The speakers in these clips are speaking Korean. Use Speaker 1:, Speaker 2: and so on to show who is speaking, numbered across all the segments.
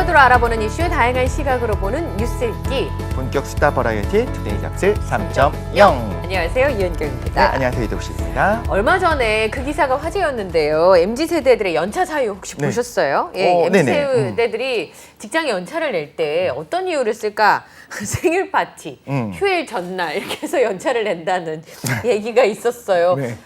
Speaker 1: 키워드로 알아보는 이슈, 다양한 시각으로 보는 뉴스 읽기.
Speaker 2: 본격 수다 버라이어티 투데이 잡스 3.0.
Speaker 1: 안녕하세요, 이은경입니다.
Speaker 2: 네, 안녕하세요, 이덕 씨입니다.
Speaker 1: 얼마 전에 그 기사가 화제였는데요. MZ세대들의 연차 사유 혹시
Speaker 2: 네.
Speaker 1: 보셨어요? 예,
Speaker 2: 네네.
Speaker 1: MZ세대들이 직장에 연차를 낼 때 어떤 이유를 쓸까? 생일 파티, 휴일 전날 이렇게 해서 연차를 낸다는 얘기가 있었어요.
Speaker 2: 네.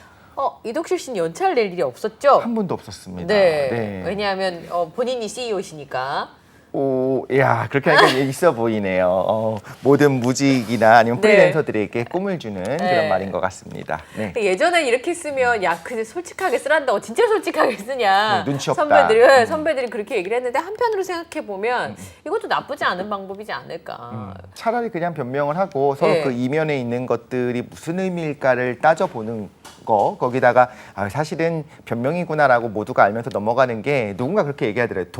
Speaker 1: 이덕실 씨는 연차를 낼 일이 없었죠?
Speaker 2: 한 번도 없었습니다.
Speaker 1: 네. 왜냐하면 본인이 CEO시니까.
Speaker 2: 오, 야, 그렇게 하니까 있어 보이네요. 모든 무직이나 아니면
Speaker 1: 네.
Speaker 2: 프리랜서들에게 꿈을 주는 그런 말인 것 같습니다. 네.
Speaker 1: 예전에 이렇게 쓰면 야, 근데 솔직하게 쓰란다고 진짜 솔직하게 쓰냐.
Speaker 2: 네, 눈치 없다.
Speaker 1: 선배들이 그렇게 얘기를 했는데 한편으로 생각해 보면 이것도 나쁘지 않은 방법이지 않을까.
Speaker 2: 차라리 그냥 변명을 하고 서로
Speaker 1: 네.
Speaker 2: 그 이면에 있는 것들이 무슨 의미일까를 따져보는 거, 거기다가 사실은 변명이구나라고 모두가 알면서 넘어가는 게 누군가 그렇게 얘기하더라고요.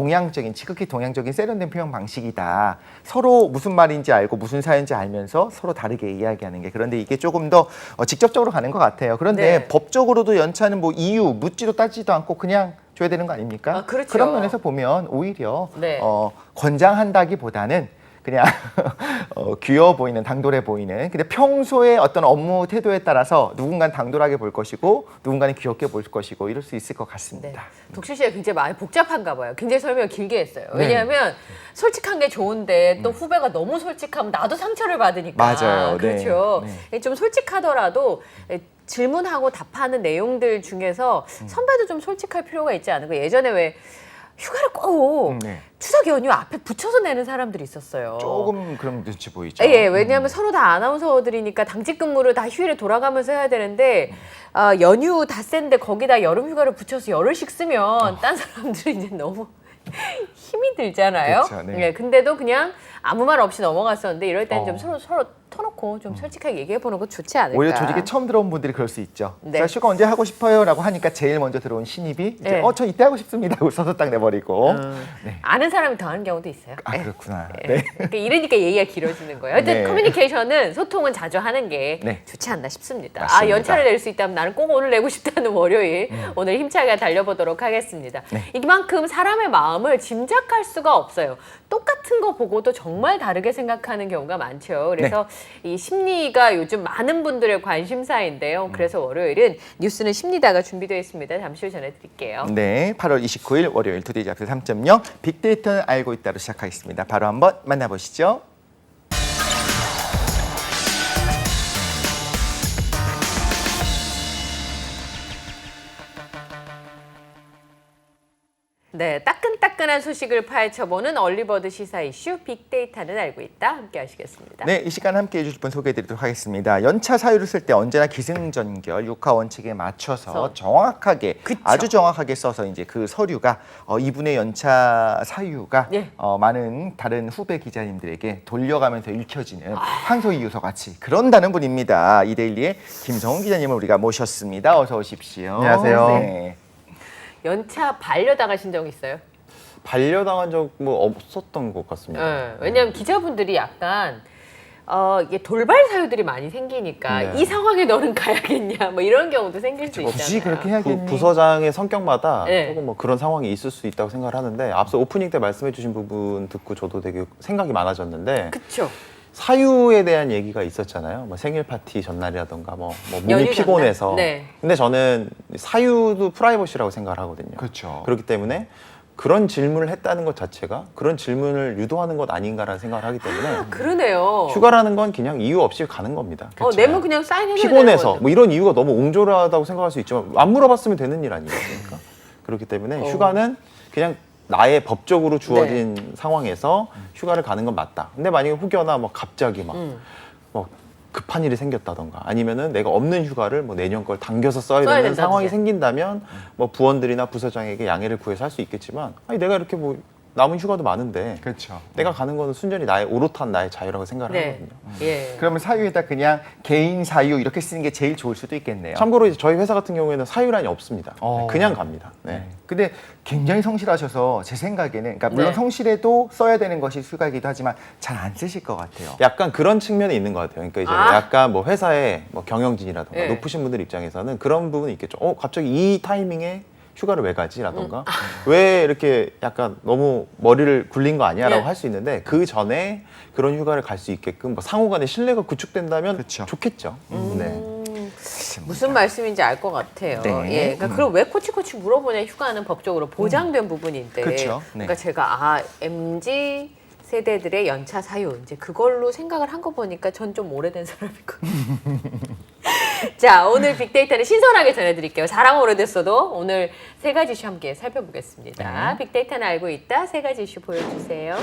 Speaker 2: 지극히 동양적인 세련된 표현 방식이다. 서로 무슨 말인지 알고 무슨 사연인지 알면서 서로 다르게 이야기하는 게. 그런데 이게 조금 더 직접적으로 가는 것 같아요. 그런데
Speaker 1: 네.
Speaker 2: 법적으로도 연차는 뭐 이유 묻지도 따지도 않고 그냥 줘야 되는 거 아닙니까?
Speaker 1: 그렇죠.
Speaker 2: 그런 면에서 보면 오히려
Speaker 1: 네.
Speaker 2: 권장한다기보다는 그냥 귀여워 보이는, 당돌해 보이는. 근데 평소에 어떤 업무 태도에 따라서 누군가는 당돌하게 볼 것이고 누군가는 귀엽게 볼 것이고 이럴 수 있을 것
Speaker 1: 네.
Speaker 2: 같습니다.
Speaker 1: 독실 씨가 굉장히 많이 복잡한가 봐요. 굉장히 설명을 길게 했어요.
Speaker 2: 네.
Speaker 1: 왜냐하면 솔직한 게 좋은데 또 후배가 너무 솔직하면 나도 상처를 받으니까.
Speaker 2: 맞아요.
Speaker 1: 그렇죠.
Speaker 2: 네.
Speaker 1: 좀 솔직하더라도 질문하고 답하는 내용들 중에서 선배도 좀 솔직할 필요가 있지 않을까. 예전에 왜 휴가를 꼭
Speaker 2: 네.
Speaker 1: 추석 연휴 앞에 붙여서 내는 사람들이 있었어요.
Speaker 2: 조금 그럼 눈치 보이죠.
Speaker 1: 예, 왜냐하면 서로 다 아나운서들이니까 당직 근무를 다 휴일에 돌아가면서 해야 되는데 연휴 다 센데 거기다 여름 휴가를 붙여서 열흘씩 쓰면 딴 사람들이 이제 너무 힘이 들잖아요.
Speaker 2: 그렇죠, 네.
Speaker 1: 예, 근데도 그냥 아무 말 없이 넘어갔었는데 이럴 때는 좀
Speaker 2: 어.
Speaker 1: 서로 터놓고 좀 솔직하게 얘기해 보는 거 좋지 않을까.
Speaker 2: 오히려 조직에 처음 들어온 분들이 그럴 수 있죠.
Speaker 1: 네.
Speaker 2: 자, 휴가 언제 하고 싶어요? 라고 하니까 제일 먼저 들어온 신입이 이제
Speaker 1: 네.
Speaker 2: 저 이때 하고 싶습니다 하고 써서 딱 내버리고. 네.
Speaker 1: 아는 사람이 더 하는 경우도 있어요. 예.
Speaker 2: 그렇구나.
Speaker 1: 예.
Speaker 2: 네.
Speaker 1: 그러니까 이러니까 얘기가 길어지는 거예요. 하여튼
Speaker 2: 네.
Speaker 1: 커뮤니케이션은 소통은 자주 하는 게
Speaker 2: 네.
Speaker 1: 좋지 않나 싶습니다.
Speaker 2: 맞습니다.
Speaker 1: 연차를 낼 수 있다면 나는 꼭 오늘 내고 싶다는 월요일 오늘 힘차게 달려보도록 하겠습니다.
Speaker 2: 네.
Speaker 1: 이만큼 사람의 마음을 짐작할 수가 없어요. 똑같은 거 보고도 정말 다르게 생각하는 경우가 많죠. 그래서 이 심리가 요즘 많은 분들의 관심사인데요. 그래서 월요일은 뉴스는 심리다가 준비되어 있습니다. 잠시 후 전해드릴게요.
Speaker 2: 네, 8월 29일 월요일 투데이 잡스 3.0 빅데이터는 알고 있다로 시작하겠습니다. 바로 한번 만나보시죠.
Speaker 1: 네, 따끈따끈한 소식을 파헤쳐보는 얼리버드 시사 이슈 빅데이터는 알고 있다. 함께 하시겠습니다.
Speaker 2: 네, 이 시간 함께해 주실 분 소개해드리도록 하겠습니다. 연차 사유를 쓸 때 언제나 기승전결, 육하 원칙에 맞춰서 정확하게,
Speaker 1: 그쵸.
Speaker 2: 아주 정확하게 써서 이제 그 서류가 이분의 연차 사유가
Speaker 1: 예.
Speaker 2: 많은 다른 후배 기자님들에게 돌려가면서 읽혀지는 항소이유서 같이 그런다는 분입니다. 이데일리의 김성훈 기자님을 우리가 모셨습니다. 어서 오십시오.
Speaker 3: 안녕하세요.
Speaker 2: 네.
Speaker 1: 연차 반려당하신 적 있어요?
Speaker 3: 반려당한 적 뭐 없었던 것 같습니다.
Speaker 1: 네, 왜냐하면 기자분들이 약간 이게 돌발 사유들이 많이 생기니까
Speaker 3: 네.
Speaker 1: 이 상황에 너는 가야겠냐 뭐 이런 경우도 생길 수 있잖아요.
Speaker 2: 굳이 그렇게 해야겠니?
Speaker 3: 부서장의 성격마다
Speaker 1: 네.
Speaker 3: 조금 뭐 그런 상황이 있을 수 있다고 생각을 하는데 앞서 오프닝 때 말씀해주신 부분 듣고 저도 되게 생각이 많아졌는데
Speaker 1: 그쵸?
Speaker 3: 사유에 대한 얘기가 있었잖아요. 뭐 생일 파티 전날이라던가 뭐 몸이
Speaker 1: 연휴
Speaker 3: 피곤해서.
Speaker 1: 전날? 네.
Speaker 3: 근데 저는 사유도 프라이버시라고 생각을 하거든요.
Speaker 2: 그렇죠.
Speaker 3: 그렇기 때문에 그런 질문을 했다는 것 자체가 그런 질문을 유도하는 것 아닌가라는 생각을 하기 때문에
Speaker 1: 그러네요.
Speaker 3: 휴가라는 건 그냥 이유 없이 가는 겁니다.
Speaker 1: 내면 그냥 사인해줘야
Speaker 3: 피곤해서
Speaker 1: 되는
Speaker 3: 뭐 이런 이유가 너무 옹졸하다고 생각할 수 있지만 안 물어봤으면 되는 일 아니겠습니까? 그렇기 때문에 휴가는 그냥 나의 법적으로 주어진 상황에서 휴가를 가는 건 맞다. 근데 만약에 혹여나 뭐 갑자기 뭐 급한 일이 생겼다던가 아니면은 내가 없는 휴가를 뭐 내년 걸 당겨서 써야 되는
Speaker 1: 된다든지.
Speaker 3: 상황이 생긴다면 뭐 부원들이나 부서장에게 양해를 구해서 할 수 있겠지만 아니 내가 이렇게 뭐 남은 휴가도 많은데
Speaker 2: 그렇죠.
Speaker 3: 내가 가는 거는 순전히 나의 오롯한 나의 자유라고 생각을
Speaker 1: 네.
Speaker 3: 하거든요.
Speaker 1: 예.
Speaker 2: 그러면 사유에다 그냥 개인 사유 이렇게 쓰는 게 제일 좋을 수도 있겠네요.
Speaker 3: 참고로 이제 저희 회사 같은 경우에는 사유란이 없습니다.
Speaker 2: 어.
Speaker 3: 그냥 갑니다. 네.
Speaker 2: 근데 굉장히 성실하셔서 제 생각에는 그러니까 물론
Speaker 1: 네.
Speaker 2: 성실해도 써야 되는 것이 휴가이기도 하지만 잘 안 쓰실 것 같아요.
Speaker 3: 약간 그런 측면이 있는 것 같아요. 그러니까 이제 약간 뭐 회사의 뭐 경영진이라든가
Speaker 1: 네.
Speaker 3: 높으신 분들 입장에서는 그런 부분이 있겠죠. 갑자기 이 타이밍에 휴가를 왜 가지라던가 왜 이렇게 약간 너무 머리를 굴린 거 아니야라고
Speaker 1: 네.
Speaker 3: 할 수 있는데 그 전에 그런 휴가를 갈 수 있게끔 뭐 상호간의 신뢰가 구축된다면
Speaker 2: 그렇죠.
Speaker 3: 좋겠죠. 네.
Speaker 1: 무슨 말씀인지 알 것 같아요.
Speaker 2: 네.
Speaker 1: 예, 그러니까 그럼 왜 코치코치 물어보냐? 휴가는 법적으로 보장된 부분인데.
Speaker 2: 그렇죠. 네.
Speaker 1: 그러니까 제가 MZ 세대들의 연차 사유 이제 그걸로 생각을 한 거 보니까 전 좀 오래된 사람이거든요. 자, 오늘 빅데이터는 신선하게 전해드릴게요. 사랑 오래됐어도 오늘 세 가지 이슈 함께 살펴보겠습니다. 빅데이터는 알고 있다. 세 가지 이슈 보여주세요.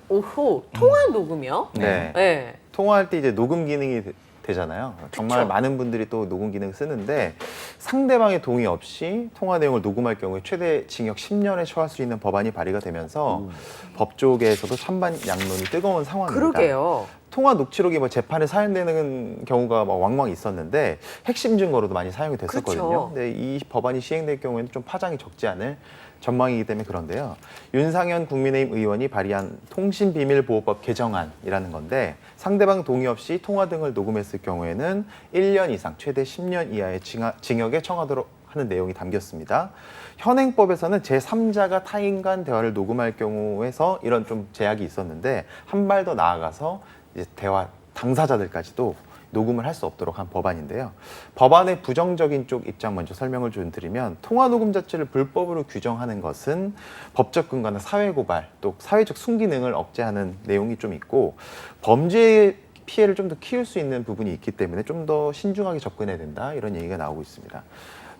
Speaker 1: 오호, 통화 녹음이요?
Speaker 3: 네.
Speaker 1: 네.
Speaker 3: 통화할 때 이제 녹음 기능이 되잖아요. 정말
Speaker 1: 그쵸.
Speaker 3: 많은 분들이 또 녹음 기능 쓰는데 상대방의 동의 없이 통화 내용을 녹음할 경우에 최대 징역 10년에 처할 수 있는 법안이 발의가 되면서 법조계에서도 찬반 양론이 뜨거운 상황입니다.
Speaker 1: 그러게요.
Speaker 3: 통화 녹취록이 뭐 재판에 사용되는 경우가 막 왕왕 있었는데 핵심 증거로도 많이 사용이 됐었거든요.
Speaker 1: 그렇죠.
Speaker 3: 근데 이 법안이 시행될 경우에는 좀 파장이 적지 않을 전망이기 때문에 그런데요. 윤상현 국민의힘 의원이 발의한 통신비밀보호법 개정안이라는 건데 상대방 동의 없이 통화 등을 녹음했을 경우에는 1년 이상 최대 10년 이하의 징역에 처하도록 하는 내용이 담겼습니다. 현행법에서는 제3자가 타인 간 대화를 녹음할 경우에서 이런 좀 제약이 있었는데 한 발 더 나아가서 이제 대화 당사자들까지도 녹음을 할 수 없도록 한 법안인데요. 법안의 부정적인 쪽 입장 먼저 설명을 좀 드리면 통화 녹음 자체를 불법으로 규정하는 것은 법적 근거나 사회 고발 또 사회적 순기능을 억제하는 내용이 좀 있고 범죄의 피해를 좀 더 키울 수 있는 부분이 있기 때문에 좀 더 신중하게 접근해야 된다 이런 얘기가 나오고 있습니다.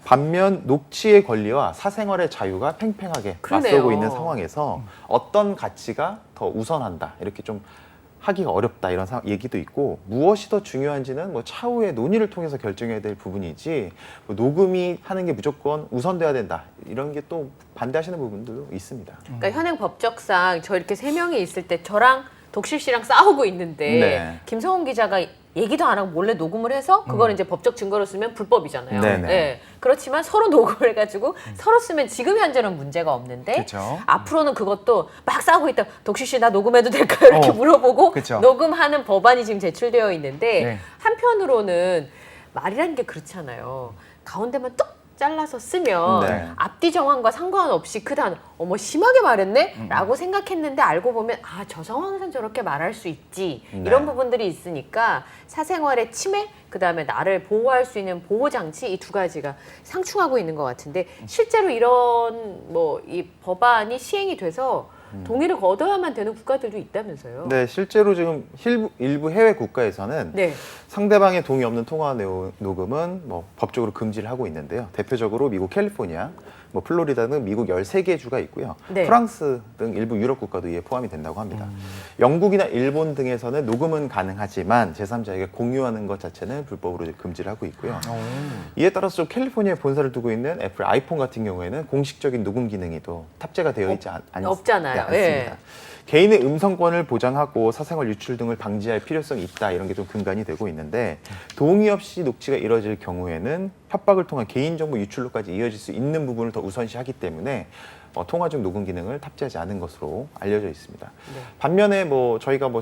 Speaker 3: 반면 녹취의 권리와 사생활의 자유가 팽팽하게
Speaker 1: 그러네요.
Speaker 3: 맞서고 있는 상황에서 어떤 가치가 더 우선한다 이렇게 좀 하기가 어렵다 이런 얘기도 있고 무엇이 더 중요한지는 뭐 차후에 논의를 통해서 결정해야 될 부분이지 뭐 녹음이 하는 게 무조건 우선돼야 된다 이런 게 또 반대하시는 부분들도 있습니다.
Speaker 1: 그러니까 현행 법적상 저 이렇게 세 명이 있을 때 저랑 독실 씨랑 싸우고 있는데
Speaker 3: 네.
Speaker 1: 김성훈 기자가 얘기도 안 하고 몰래 녹음을 해서 그걸 이제 법적 증거로 쓰면 불법이잖아요.
Speaker 3: 네네.
Speaker 1: 예. 그렇지만 서로 녹음을 해가지고 서로 쓰면 지금 현재는 문제가 없는데
Speaker 2: 그렇죠.
Speaker 1: 앞으로는 그것도 막 싸우고 있다. 독실 씨 나 녹음해도 될까요? 이렇게 물어보고
Speaker 2: 그쵸.
Speaker 1: 녹음하는 법안이 지금 제출되어 있는데
Speaker 2: 네.
Speaker 1: 한편으로는 말이라는 게 그렇잖아요. 가운데만 뚝 잘라서 쓰면
Speaker 3: 네.
Speaker 1: 앞뒤 정황과 상관없이 그 단 어머 심하게 말했네? 라고 생각했는데 알고 보면 아 저 상황에선 저렇게 말할 수 있지
Speaker 3: 네.
Speaker 1: 이런 부분들이 있으니까 사생활의 침해 그다음에 나를 보호할 수 있는 보호장치 이 두 가지가 상충하고 있는 것 같은데 실제로 이런 뭐 이 법안이 시행이 돼서 동의를 거둬야만 되는 국가들도 있다면서요.
Speaker 3: 네, 실제로 지금 일부 해외 국가에서는
Speaker 1: 네.
Speaker 3: 상대방의 동의 없는 통화 내용 녹음은 뭐 법적으로 금지를 하고 있는데요. 대표적으로 미국 캘리포니아, 뭐 플로리다 등 미국 13개 주가 있고요.
Speaker 1: 네.
Speaker 3: 프랑스 등 일부 유럽 국가도 이에 포함이 된다고 합니다. 영국이나 일본 등에서는 녹음은 가능하지만 제3자에게 공유하는 것 자체는 불법으로 금지를 하고 있고요. 이에 따라서 좀 캘리포니아에 본사를 두고 있는 애플 아이폰 같은 경우에는 공식적인 녹음 기능이 또 탑재가 되어 있지
Speaker 1: 없잖아요.
Speaker 3: 않습니다.
Speaker 1: 예.
Speaker 3: 개인의 음성권을 보장하고 사생활 유출 등을 방지할 필요성이 있다 이런 게 좀 근간이 되고 있는데 동의 없이 녹취가 이뤄질 경우에는 협박을 통한 개인정보 유출로까지 이어질 수 있는 부분을 더 우선시하기 때문에 통화 중 녹음 기능을 탑재하지 않은 것으로 알려져 있습니다.
Speaker 1: 네.
Speaker 3: 반면에 뭐 저희가 뭐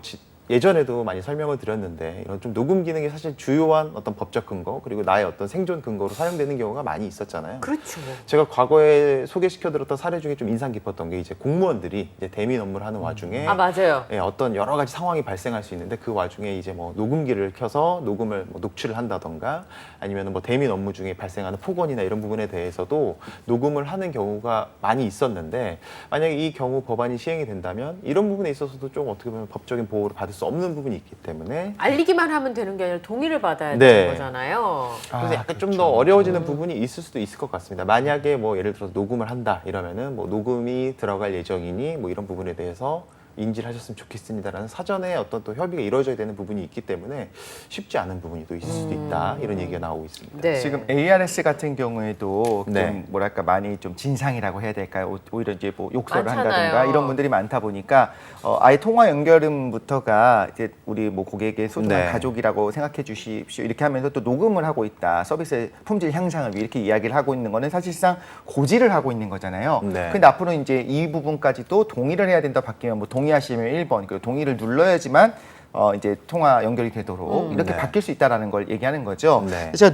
Speaker 3: 예전에도 많이 설명을 드렸는데 이런 좀 녹음 기능이 사실 주요한 어떤 법적 근거 그리고 나의 어떤 생존 근거로 사용되는 경우가 많이 있었잖아요.
Speaker 1: 그렇죠.
Speaker 3: 제가 과거에 소개시켜드렸던 사례 중에 좀 인상 깊었던 게 이제 공무원들이 이제 대민 업무를 하는 와중에
Speaker 1: 아 맞아요.
Speaker 3: 예, 어떤 여러 가지 상황이 발생할 수 있는데 그 와중에 이제 뭐 녹음기를 켜서 녹음을 뭐 녹취를 한다던가 아니면 뭐 대민 업무 중에 발생하는 폭언이나 이런 부분에 대해서도 녹음을 하는 경우가 많이 있었는데 만약에 이 경우 법안이 시행이 된다면 이런 부분에 있어서도 좀 어떻게 보면 법적인 보호를 받을 수 없는 부분이 있기 때문에
Speaker 1: 알리기만 하면 되는 게 아니라 동의를 받아야
Speaker 3: 네.
Speaker 1: 되는 거잖아요.
Speaker 3: 그래서 약간 좀 더 어려워지는 부분이 있을 수도 있을 것 같습니다. 만약에 뭐 예를 들어서 녹음을 한다 이러면은 뭐 녹음이 들어갈 예정이니 뭐 이런 부분에 대해서 인지를 하셨으면 좋겠습니다라는 사전에 어떤 또 협의가 이루어져야 되는 부분이 있기 때문에 쉽지 않은 부분이 또 있을 수도 있다 이런 얘기가 나오고 있습니다.
Speaker 1: 네.
Speaker 2: 지금 ARS 같은 경우에도
Speaker 3: 네.
Speaker 2: 좀 뭐랄까 많이 좀 진상이라고 해야 될까요? 오히려 이제 뭐 욕설을
Speaker 1: 많잖아요.
Speaker 2: 한다든가 이런 분들이 많다 보니까 아예 통화 연결음부터가 이제 우리 뭐 고객의 소중한
Speaker 3: 네.
Speaker 2: 가족이라고 생각해 주십시오 이렇게 하면서 또 녹음을 하고 있다 서비스의 품질 향상을 위해 이렇게 이야기를 하고 있는 거는 사실상 고지를 하고 있는 거잖아요.
Speaker 3: 네.
Speaker 2: 근데 앞으로 이제 이 부분까지도 동의를 해야 된다 바뀌면 뭐 동의하시면 1번 그리고 동의를 눌러야지만 이제 통화 연결이 되도록 이렇게
Speaker 3: 네.
Speaker 2: 바뀔 수 있다라는 걸 얘기하는 거죠.
Speaker 3: 네.
Speaker 2: 제가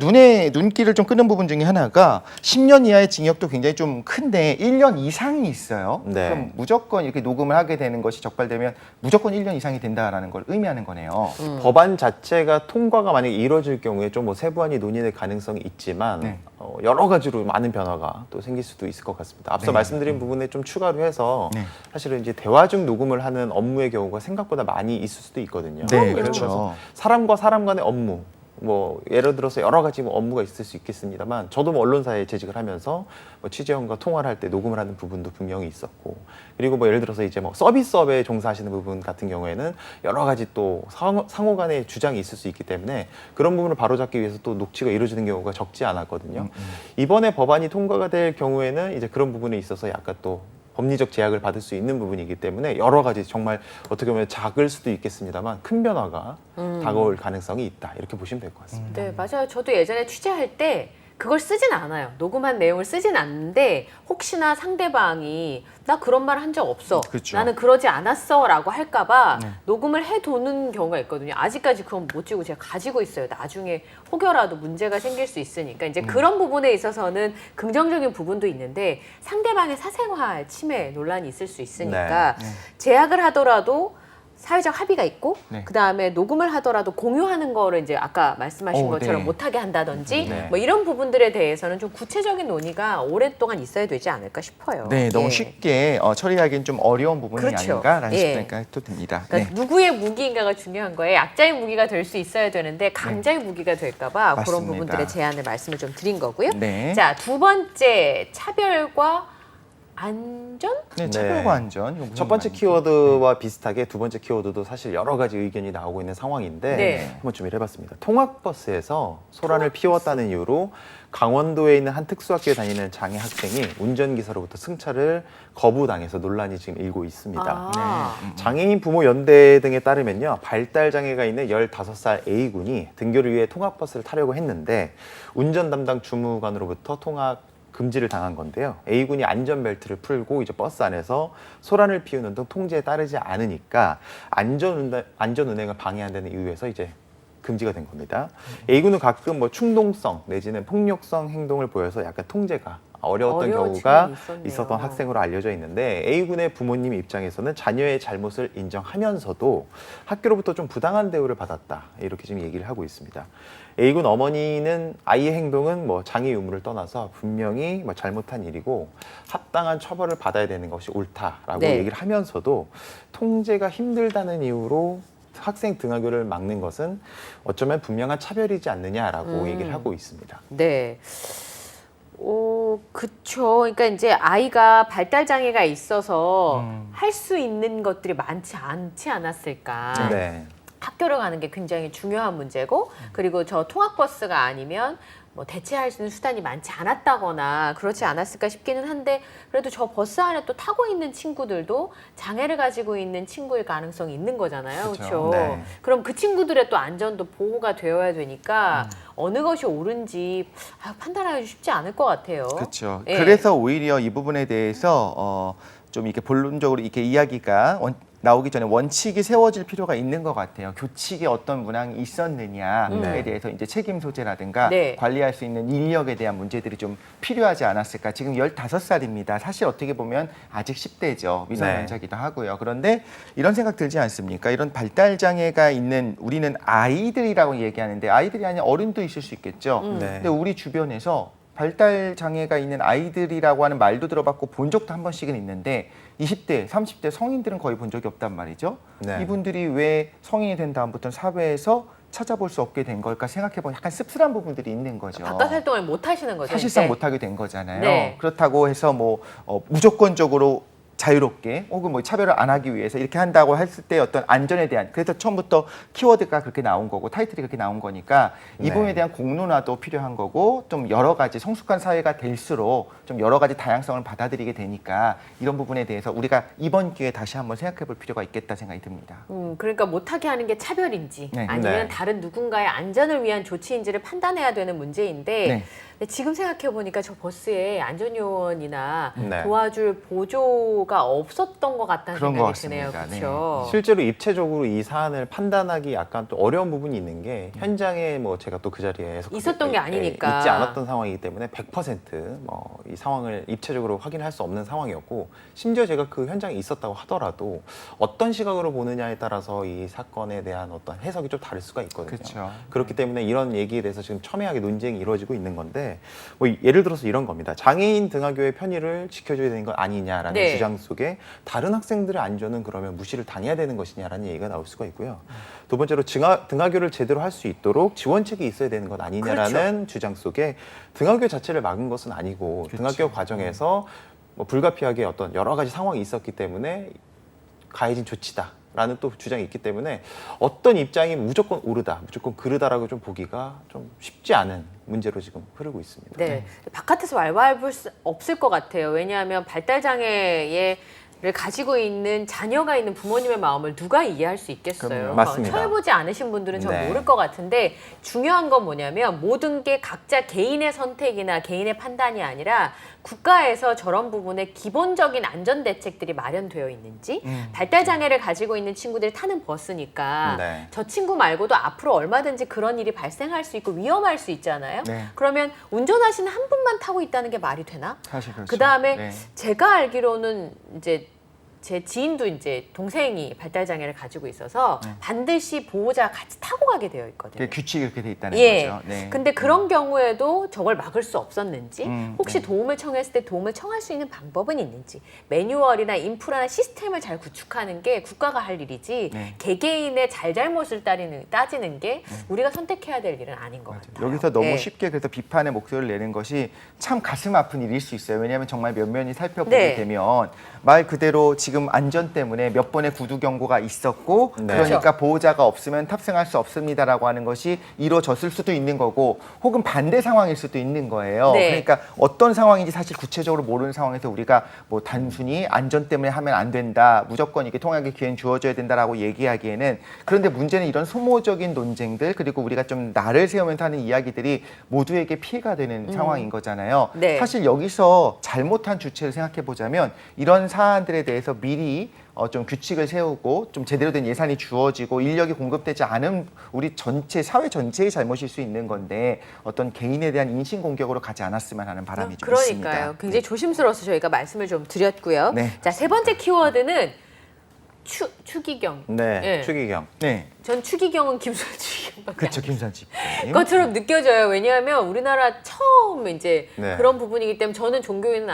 Speaker 2: 눈길을 좀 끄는 부분 중에 하나가 10년 이하의 징역도 굉장히 좀 큰데 1년 이상이 있어요.
Speaker 3: 네.
Speaker 2: 그럼 무조건 이렇게 녹음을 하게 되는 것이 적발되면 무조건 1년 이상이 된다라는 걸 의미하는 거네요.
Speaker 3: 법안 자체가 통과가 만약에 이루어질 경우에 좀 뭐 세부안이 논의될 가능성이 있지만
Speaker 2: 네.
Speaker 3: 여러 가지로 많은 변화가 또 생길 수도 있을 것 같습니다. 앞서
Speaker 2: 네.
Speaker 3: 말씀드린 부분에 좀 추가로 해서
Speaker 2: 네.
Speaker 3: 사실은 이제 대화 중 녹음을 하는 업무의 경우가 생각보다 많이 있을 수도 있거든요.
Speaker 2: 네,
Speaker 3: 예를
Speaker 2: 그렇죠.
Speaker 3: 들어서 사람과 사람 간의 업무, 뭐 예를 들어서 여러 가지 뭐 업무가 있을 수 있겠습니다만 저도 뭐 언론사에 재직을 하면서 뭐 취재원과 통화를 할 때 녹음을 하는 부분도 분명히 있었고 그리고 뭐 예를 들어서 이제 뭐 서비스업에 종사하시는 부분 같은 경우에는 여러 가지 또 상호 간의 주장이 있을 수 있기 때문에 그런 부분을 바로잡기 위해서 또 녹취가 이루어지는 경우가 적지 않았거든요. 이번에 법안이 통과가 될 경우에는 이제 그런 부분에 있어서 약간 또 법리적 제약을 받을 수 있는 부분이기 때문에 여러 가지 정말 어떻게 보면 작을 수도 있겠습니다만 큰 변화가 다가올 가능성이 있다 이렇게 보시면 될 것 같습니다.
Speaker 1: 네, 맞아요. 저도 예전에 취재할 때 그걸 쓰진 않아요. 녹음한 내용을 쓰진 않는데 혹시나 상대방이 나 그런 말 한 적 없어.
Speaker 2: 그렇죠.
Speaker 1: 나는 그러지 않았어 라고 할까봐
Speaker 2: 네.
Speaker 1: 녹음을 해두는 경우가 있거든요. 아직까지 그건 못 지고 제가 가지고 있어요. 나중에 혹여라도 문제가 생길 수 있으니까 이제 그런 부분에 있어서는 긍정적인 부분도 있는데 상대방의 사생활 침해 논란이 있을 수 있으니까
Speaker 2: 네.
Speaker 1: 제약을 하더라도 사회적 합의가 있고
Speaker 2: 네.
Speaker 1: 그다음에 녹음을 하더라도 공유하는 거를 이제 아까 말씀하신 것처럼
Speaker 2: 네.
Speaker 1: 못하게 한다든지
Speaker 3: 네.
Speaker 1: 뭐 이런 부분들에 대해서는 좀 구체적인 논의가 오랫동안 있어야 되지 않을까 싶어요.
Speaker 2: 네, 너무
Speaker 1: 예.
Speaker 2: 쉽게 처리하기는 좀 어려운 부분이
Speaker 1: 그렇죠.
Speaker 2: 아닌가라는
Speaker 1: 예.
Speaker 2: 생각도 듭니다.
Speaker 1: 그러니까
Speaker 2: 네.
Speaker 1: 누구의 무기인가가 중요한 거예요. 약자의 무기가 될 수 있어야 되는데 강자의 무기가 될까봐 그런
Speaker 2: 맞습니다.
Speaker 1: 부분들의 제안을 말씀을 좀 드린 거고요.
Speaker 2: 네.
Speaker 1: 자, 두 번째 차별과 안전?
Speaker 2: 네, 차별과 안전. 이거
Speaker 3: 첫 번째
Speaker 2: 많이
Speaker 3: 키워드와 비슷하게 두 번째 키워드도 사실 여러 가지 의견이 나오고 있는 상황인데
Speaker 1: 네.
Speaker 3: 한번 준비를 해봤습니다. 통학버스에서 소란을 피웠다는 이유로 강원도에 있는 한 특수학교에 다니는 장애 학생이 운전기사로부터 승차를 거부당해서 논란이 지금 일고 있습니다.
Speaker 1: 아.
Speaker 3: 장애인 부모 연대 등에 따르면요, 발달 장애가 있는 15살 A군이 등교를 위해 통학버스를 타려고 했는데 운전 담당 주무관으로부터 통학 금지를 당한 건데요. A군이 안전벨트를 풀고 이제 버스 안에서 소란을 피우는 등 통제에 따르지 않으니까 안전운행을 방해한다는 이유에서 이제 금지가 된 겁니다. A군은 가끔 뭐 충동성 내지는 폭력성 행동을 보여서 약간 통제가 어려웠던
Speaker 1: 어려운
Speaker 3: 경우가
Speaker 1: 측면이 있었네요.
Speaker 3: 있었던 학생으로 알려져 있는데 A군의 부모님 입장에서는 자녀의 잘못을 인정하면서도 학교로부터 좀 부당한 대우를 받았다 이렇게 지금 얘기를 하고 있습니다. A군 어머니는 아이의 행동은 뭐 장애 유무를 떠나서 분명히 뭐 잘못한 일이고 합당한 처벌을 받아야 되는 것이 옳다라고
Speaker 1: 네.
Speaker 3: 얘기를 하면서도 통제가 힘들다는 이유로 학생 등하교를 막는 것은 어쩌면 분명한 차별이지 않느냐라고 얘기를 하고 있습니다.
Speaker 1: 네. 그쵸. 그러니까 이제 아이가 발달 장애가 있어서 할 수 있는 것들이 많지 않지 않았을까.
Speaker 3: 네.
Speaker 1: 학교를 가는 게 굉장히 중요한 문제고, 그리고 저 통학버스가 아니면 뭐 대체할 수 있는 수단이 많지 않았다거나 그렇지 않았을까 싶기는 한데, 그래도 저 버스 안에 또 타고 있는 친구들도 장애를 가지고 있는 친구일 가능성이 있는 거잖아요.
Speaker 2: 그렇죠.
Speaker 1: 그렇죠.
Speaker 3: 네.
Speaker 1: 그럼 그 친구들의 또 안전도 보호가 되어야 되니까 어느 것이 옳은지 판단하기 쉽지 않을 것 같아요.
Speaker 2: 그렇죠.
Speaker 1: 예.
Speaker 2: 그래서 오히려 이 부분에 대해서 좀 이렇게 본론적으로 이렇게 이야기가 나오기 전에 원칙이 세워질 필요가 있는 것 같아요. 교칙에 어떤 문항이 있었느냐에
Speaker 3: 네.
Speaker 2: 대해서 이제 책임 소재라든가
Speaker 1: 네.
Speaker 2: 관리할 수 있는 인력에 대한 문제들이 좀 필요하지 않았을까. 지금 15살입니다. 사실 어떻게 보면 아직 10대죠. 미성년자기도 하고요. 그런데 이런 생각 들지 않습니까? 이런 발달 장애가 있는 우리는 아이들이라고 얘기하는데 아이들이 아니라 어른도 있을 수 있겠죠.
Speaker 3: 네.
Speaker 2: 근데 우리 주변에서 발달 장애가 있는 아이들이라고 하는 말도 들어봤고 본 적도 한 번씩은 있는데 20대, 30대 성인들은 거의 본 적이 없단 말이죠.
Speaker 3: 네.
Speaker 2: 이분들이 왜 성인이 된 다음부터는 사회에서 찾아볼 수 없게 된 걸까 생각해보면 약간 씁쓸한 부분들이 있는 거죠.
Speaker 1: 바깥 활동을 못 하시는 거죠.
Speaker 2: 사실상
Speaker 1: 이제.
Speaker 2: 못하게 된 거잖아요.
Speaker 1: 네.
Speaker 2: 그렇다고 해서 뭐 무조건적으로 자유롭게 혹은 뭐 차별을 안 하기 위해서 이렇게 한다고 했을 때 어떤 안전에 대한, 그래서 처음부터 키워드가 그렇게 나온 거고 타이틀이 그렇게 나온 거니까 이
Speaker 3: 네.
Speaker 2: 부분에 대한 공론화도 필요한 거고, 좀 여러 가지 성숙한 사회가 될수록 좀 여러 가지 다양성을 받아들이게 되니까 이런 부분에 대해서 우리가 이번 기회에 다시 한번 생각해 볼 필요가 있겠다 생각이 듭니다.
Speaker 1: 그러니까 못하게 하는 게 차별인지
Speaker 2: 네.
Speaker 1: 아니면
Speaker 3: 네.
Speaker 1: 다른 누군가의 안전을 위한 조치인지를 판단해야 되는 문제인데
Speaker 2: 네.
Speaker 1: 근데 지금 생각해 보니까 저 버스에 안전요원이나
Speaker 2: 네.
Speaker 1: 도와줄 보조가 없었던 것 같다는
Speaker 2: 그런
Speaker 1: 생각이
Speaker 2: 것
Speaker 1: 드네요.
Speaker 2: 같습니다.
Speaker 1: 그렇죠.
Speaker 3: 실제로 입체적으로 이 사안을 판단하기 약간 또 어려운 부분이 있는 게 현장에 뭐 제가 또 그 자리에
Speaker 1: 있었던 게 아니니까.
Speaker 3: 있지 않았던 상황이기 때문에 100%이 상황을 입체적으로 확인할 수 없는 상황이었고 심지어 제가 그 현장에 있었다고 하더라도 어떤 시각으로 보느냐에 따라서 이 사건에 대한 어떤 해석이 좀 다를 수가 있거든요.
Speaker 2: 그렇죠.
Speaker 3: 그렇기 때문에 이런 얘기에 대해서 지금 첨예하게 논쟁이 이루어지고 있는 건데 뭐 예를 들어서 이런 겁니다. 장애인 등하교의 편의를 지켜줘야 되는 건 아니냐라는
Speaker 1: 네.
Speaker 3: 주장 속에 다른 학생들의 안전은 그러면 무시를 당해야 되는 것이냐라는 얘기가 나올 수가 있고요. 두 번째로 등하교를 제대로 할 수 있도록 지원책이 있어야 되는 것 아니냐라는 주장 속에 등하교 자체를 막은 것은 아니고 등하교 과정에서 뭐 불가피하게 어떤 여러 가지 상황이 있었기 때문에 가해진 조치다라는 또 주장이 있기 때문에 어떤 입장이 무조건 옳으다, 무조건 그르다라고 좀 보기가 좀 쉽지 않은 문제로 지금 흐르고 있습니다.
Speaker 1: 네. 바깥에서 왈왈 수 없을 것 같아요. 왜냐하면 발달장애를 가지고 있는 자녀가 있는 부모님의 마음을 누가 이해할 수 있겠어요.
Speaker 2: 그럼요.
Speaker 3: 맞습니다.
Speaker 1: 처해보지 않으신 분들은 잘
Speaker 3: 네.
Speaker 1: 모를 것 같은데 중요한 건 뭐냐면 모든 게 각자 개인의 선택이나 개인의 판단이 아니라 국가에서 저런 부분에 기본적인 안전 대책들이 마련되어 있는지 발달장애를 가지고 있는 친구들이 타는 버스니까
Speaker 3: 네.
Speaker 1: 저 친구 말고도 앞으로 얼마든지 그런 일이 발생할 수 있고 위험할 수 있잖아요.
Speaker 2: 네.
Speaker 1: 그러면 운전하시는 한 분만 타고 있다는 게 말이 되나?
Speaker 2: 사실 그렇죠.
Speaker 1: 그다음에
Speaker 2: 네.
Speaker 1: 제가 알기로는 이제 제 지인도 이제 동생이 발달장애를 가지고 있어서 반드시 보호자가 같이 타고 가게 되어 있거든요.
Speaker 2: 그게 규칙이 그렇게 돼 있다는
Speaker 1: 예.
Speaker 2: 거죠. 네.
Speaker 1: 근데 그런 경우에도 저걸 막을 수 없었는지, 혹시
Speaker 2: 네.
Speaker 1: 도움을 청했을 때 도움을 청할 수 있는 방법은 있는지, 매뉴얼이나 인프라나 시스템을 잘 구축하는 게 국가가 할 일이지,
Speaker 2: 네.
Speaker 1: 개개인의 잘잘못을 따지는 게 우리가 선택해야 될 일은 아닌 것 같아요.
Speaker 2: 여기서 너무
Speaker 1: 예.
Speaker 2: 쉽게 그래서 비판의 목소리를 내는 것이 참 가슴 아픈 일일 수 있어요. 왜냐하면 정말 면면히 살펴보게
Speaker 1: 네.
Speaker 2: 되면 말 그대로 지금 안전 때문에 몇 번의 구두 경고가 있었고
Speaker 3: 네.
Speaker 2: 그러니까
Speaker 1: 그렇죠.
Speaker 2: 보호자가 없으면 탑승할 수 없습니다라고 하는 것이 이루어졌을 수도 있는 거고 혹은 반대 상황일 수도 있는 거예요.
Speaker 1: 네.
Speaker 2: 그러니까 어떤 상황인지 사실 구체적으로 모르는 상황에서 우리가 뭐 단순히 안전 때문에 하면 안 된다, 무조건 이게 통학의 기회는 주어져야 된다라고 얘기하기에는 그런데 문제는 이런 소모적인 논쟁들 그리고 우리가 좀 나를 세우면서 하는 이야기들이 모두에게 피해가 되는 상황인 거잖아요.
Speaker 1: 네.
Speaker 2: 사실 여기서 잘못한 주체를 생각해 보자면 이런 사안들에 대해서 미리 좀 규칙을 세우고 좀 제대로 된 예산이 주어지고 인력이 공급되지 않은 우리 전체 사회 전체의 잘못일 수 있는 건데 어떤 개인에 대한 인신 공격으로 가지 않았으면 하는 바람이 좀 있습니다.
Speaker 1: 그러니까요. 굉장히 조심스러워서 저희가 말씀을 좀 드렸고요.
Speaker 2: 네.
Speaker 1: 자, 세 번째 키워드는 추기경.
Speaker 3: 네,
Speaker 1: 예.
Speaker 3: 추기경.
Speaker 2: 네,
Speaker 1: 전 추기경은 김수현 추기경밖에
Speaker 2: 그렇죠, 김선지.
Speaker 1: 것처럼 느껴져요. 왜냐하면 우리나라 처음 이제
Speaker 3: 네.
Speaker 1: 그런 부분이기 때문에 저는 종교인은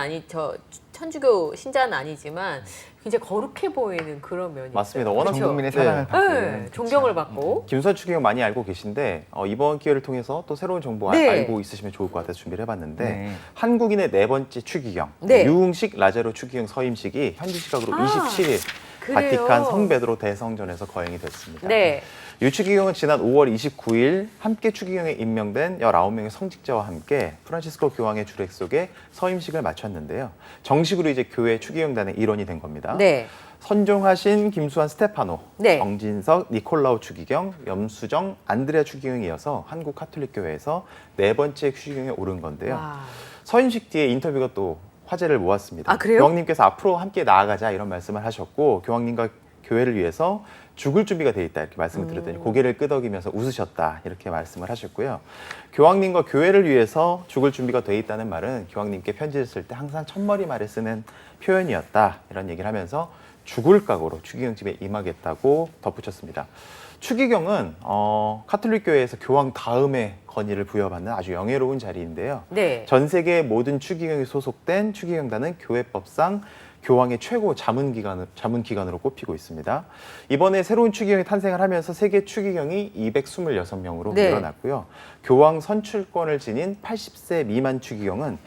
Speaker 1: 천주교 신자는 아니지만 굉장히 거룩해 보이는 그런 면이
Speaker 3: 맞습니다.
Speaker 1: 있어요.
Speaker 3: 워낙
Speaker 1: 그렇죠?
Speaker 2: 국민의
Speaker 3: 네.
Speaker 2: 사랑을 받고
Speaker 1: 네, 존경을 받고.
Speaker 3: 김수현 추기경 많이 알고 계신데 이번 기회를 통해서 또 새로운 정보
Speaker 1: 네.
Speaker 3: 알고 있으시면 좋을 것 같아서 준비를 해봤는데
Speaker 2: 네.
Speaker 3: 한국인의 네 번째 추기경
Speaker 1: 네.
Speaker 3: 유흥식 라자로 추기경 서임식이 현지 시각으로 27일
Speaker 1: 그래요?
Speaker 3: 바티칸 성베드로 대성전에서 거행이 됐습니다.
Speaker 1: 네.
Speaker 3: 유추기경은 지난 5월 29일 함께 추기경에 임명된 19명의 성직자와 함께 프란치스코 교황의 주례 속에 서임식을 마쳤는데요. 정식으로 이제 교회 추기경단의 일원이 된 겁니다.
Speaker 1: 네.
Speaker 3: 선종하신 김수환 스테파노,
Speaker 1: 네.
Speaker 3: 정진석, 니콜라우 추기경, 염수정, 안드레아 추기경에 이어서 한국 카톨릭 교회에서 네 번째 추기경에 오른 건데요.
Speaker 1: 와.
Speaker 3: 서임식 뒤에 인터뷰가 또 화제를 모았습니다.
Speaker 1: 아, 그래요?
Speaker 3: 교황님께서 앞으로 함께 나아가자 이런 말씀을 하셨고 교황님과 교회를 위해서 죽을 준비가 돼 있다 이렇게 말씀을 드렸더니 고개를 끄덕이면서 웃으셨다 이렇게 말씀을 하셨고요. 교황님과 교회를 위해서 죽을 준비가 돼 있다는 말은 교황님께 편지를 쓸 때 항상 첫머리 말에 쓰는 표현이었다 이런 얘기를 하면서 죽을 각오로 추기경 집에 임하겠다고 덧붙였습니다. 추기경은 카톨릭 교회에서 교황 다음에 건의를 부여받는 아주 영예로운 자리인데요.
Speaker 1: 네.
Speaker 3: 전 세계 모든 추기경이 소속된 추기경단은 교회법상 교황의 최고 자문기관으로 꼽히고 있습니다. 이번에 새로운 추기경이 탄생을 하면서 세계 추기경이 226명으로
Speaker 1: 네.
Speaker 3: 늘어났고요. 교황 선출권을 지닌 80세 미만 추기경은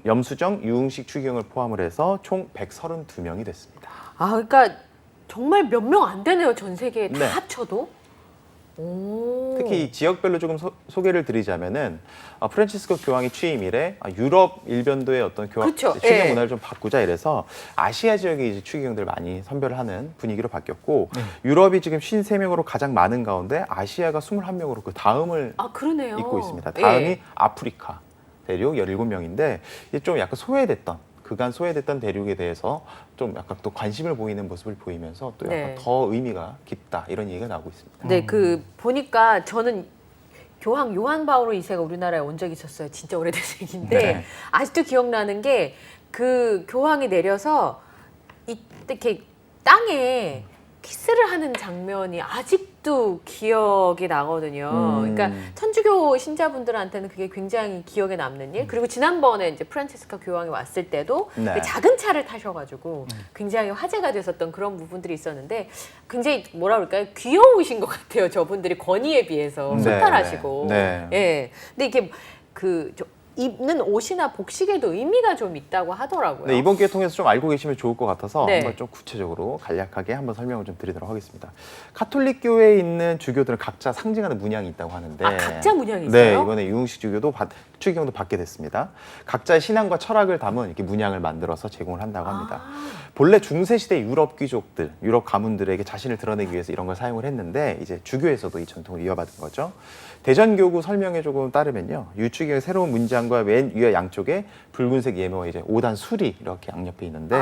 Speaker 3: 염수정, 유흥식 추기경을 포함을 해서 총 132명이 됐습니다.
Speaker 1: 아, 그러니까 정말 몇 명 안 되네요. 전 세계에 다
Speaker 3: 네.
Speaker 1: 합쳐도. 오.
Speaker 3: 특히 이 지역별로 조금 소개를 드리자면은 프란치스코 교황이 취임 이래 유럽 일변도의 어떤
Speaker 1: 그렇죠.
Speaker 3: 추기경
Speaker 1: 예.
Speaker 3: 문화를 좀 바꾸자 이래서 아시아 지역에 이제 추기경들 많이 선별을 하는 분위기로 바뀌었고 유럽이 지금 53명으로 가장 많은 가운데 아시아가 21명으로 그 다음을
Speaker 1: 아, 그러네요.
Speaker 3: 잇고 있습니다.
Speaker 1: 예.
Speaker 3: 다음이 아프리카, 대륙 17명인데 이게 좀 약간 그간 소외됐던 대륙에 대해서 좀 약간 또 관심을 보이는 모습을 보이면서 또 약간
Speaker 1: 네.
Speaker 3: 더 의미가 깊다 이런 얘기가 나오고 있습니다.
Speaker 1: 네, 그 보니까 저는 교황 요한 바오로 2세가 우리나라에 온 적이 있었어요. 진짜 오래된 얘기인데
Speaker 2: 네.
Speaker 1: 아직도 기억나는 게 그 교황이 내려서 이렇게 땅에 키스를 하는 장면이 아직도 기억이 나거든요. 그러니까 천주교 신자분들한테는 그게 굉장히 기억에 남는 일. 그리고 지난번에 이제 프란치스카 교황이 왔을 때도
Speaker 3: 네.
Speaker 1: 그 작은 차를 타셔가지고 굉장히 화제가 됐었던 그런 부분들이 있었는데 굉장히 뭐라 그럴까요? 귀여우신 것 같아요. 저분들이 권위에 비해서
Speaker 3: 네,
Speaker 1: 소탈하시고.
Speaker 3: 네.
Speaker 1: 예. 근데 이게 입는 옷이나 복식에도 의미가 좀 있다고 하더라고요.
Speaker 3: 네, 이번 기회 통해서 좀 알고 계시면 좋을 것 같아서
Speaker 1: 네.
Speaker 3: 한번 좀 구체적으로 간략하게 한번 설명을 좀 드리도록 하겠습니다. 카톨릭 교회에 있는 주교들은 각자 상징하는 문양이 있다고 하는데
Speaker 1: 각자 문양이
Speaker 3: 네,
Speaker 1: 있어요?
Speaker 3: 이번에 유흥식 주교도 추기경도 받게 됐습니다. 각자의 신앙과 철학을 담은 이렇게 문양을 만들어서 제공을 한다고 합니다. 본래 중세 시대 유럽 귀족들, 유럽 가문들에게 자신을 드러내기 위해서 이런 걸 사용을 했는데 이제 주교에서도 이 전통을 이어받은 거죠. 대전교구 설명에 조금 따르면요, 유추기의 새로운 문장과 맨 위에 양쪽에 붉은색 예모와 이제 5단 술이 이렇게 양옆에 있는데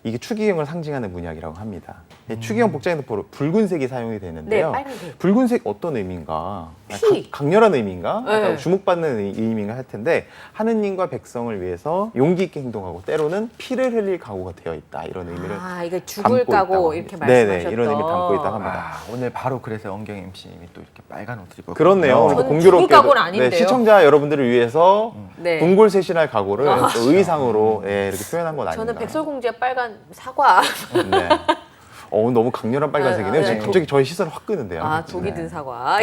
Speaker 3: 이게 추기경을 상징하는 문양이라고 합니다. 추기경 복장에도 붉은색이 사용이 되는데요.
Speaker 1: 네, 빨간색.
Speaker 3: 붉은색 어떤 의미인가?
Speaker 1: 피.
Speaker 3: 강렬한 의미인가?
Speaker 1: 네.
Speaker 3: 약간 주목받는 의미인가 할 텐데 하느님과 백성을 위해서 용기 있게 행동하고 때로는 피를 흘릴 각오가 되어 있다 이런 의미를
Speaker 1: 이게 죽을
Speaker 3: 담고
Speaker 1: 까고
Speaker 3: 있다고
Speaker 1: 이렇게
Speaker 3: 합니다.
Speaker 1: 말씀하셨던.
Speaker 3: 네네, 이런 의미를 담고 있다고 합니다.
Speaker 2: 오늘 바로 그래서 엄경 MC님이 또 이렇게 빨간 옷을 입고
Speaker 3: 그렇네요.
Speaker 2: 있군요.
Speaker 1: 저는
Speaker 3: 공교롭게도
Speaker 1: 죽을 각오는 아닌데요.
Speaker 3: 네, 시청자 여러분들을 위해서
Speaker 1: 네.
Speaker 3: 동굴쇄신할 각오를 또 의상으로 이렇게 표현한 건 아닌가.
Speaker 1: 저는 백설공주의 빨간 사과.
Speaker 3: 네. 너무 강렬한 빨간색이네요.
Speaker 1: 네.
Speaker 3: 지금 갑자기 저희 시선을 확 끄는데요.
Speaker 1: 독이
Speaker 2: 네.
Speaker 1: 든 사과.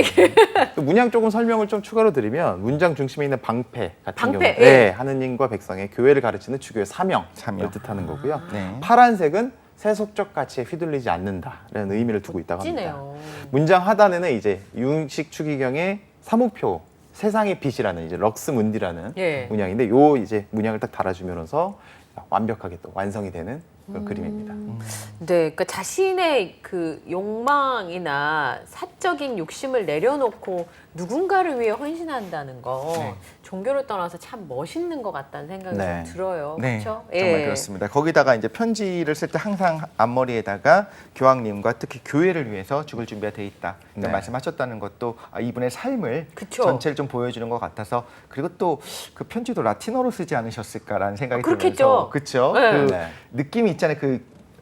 Speaker 3: 또 문양 조금 설명을 좀 추가로 드리면 문장 중심에 있는 방패 같은
Speaker 1: 방패,
Speaker 3: 경우,
Speaker 1: 예.
Speaker 3: 네, 하느님과 백성의 교회를 가르치는 주교의 사명을
Speaker 2: 사명.
Speaker 3: 뜻하는 거고요.
Speaker 2: 네.
Speaker 3: 파란색은 세속적 가치에 휘둘리지 않는다라는 의미를 두고 있다고 합니다.
Speaker 1: 찌네요.
Speaker 3: 문장 하단에는 이제 유흥식 추기경의 사무표 세상의 빛이라는 이제 럭스 문디라는
Speaker 1: 예.
Speaker 3: 문양인데 요 이제 문양을 딱 달아주면서 완벽하게 또 완성이 되는 그런 그림입니다.
Speaker 1: 네, 그러니까 자신의 그 욕망이나 사적인 욕심을 내려놓고 누군가를 위해 헌신한다는 거
Speaker 2: 네.
Speaker 1: 종교를 떠나서 참 멋있는 것 같다는 생각이
Speaker 3: 네.
Speaker 1: 좀 들어요.
Speaker 2: 네,
Speaker 1: 그렇죠?
Speaker 2: 정말 그렇습니다. 거기다가 이제 편지를 쓸 때 항상 앞머리에다가 교황님과 특히 교회를 위해서 죽을 준비가 돼 있다 이런
Speaker 3: 네.
Speaker 2: 말씀하셨다는 것도 이분의 삶을
Speaker 1: 그쵸.
Speaker 2: 전체를 좀 보여주는 것 같아서 그리고 또 그 편지도 라틴어로 쓰지 않으셨을까라는 생각이
Speaker 1: 그렇겠죠.
Speaker 2: 들면서 그렇죠.
Speaker 1: 네.
Speaker 2: 그
Speaker 3: 네.
Speaker 2: 느낌이 있잖아요.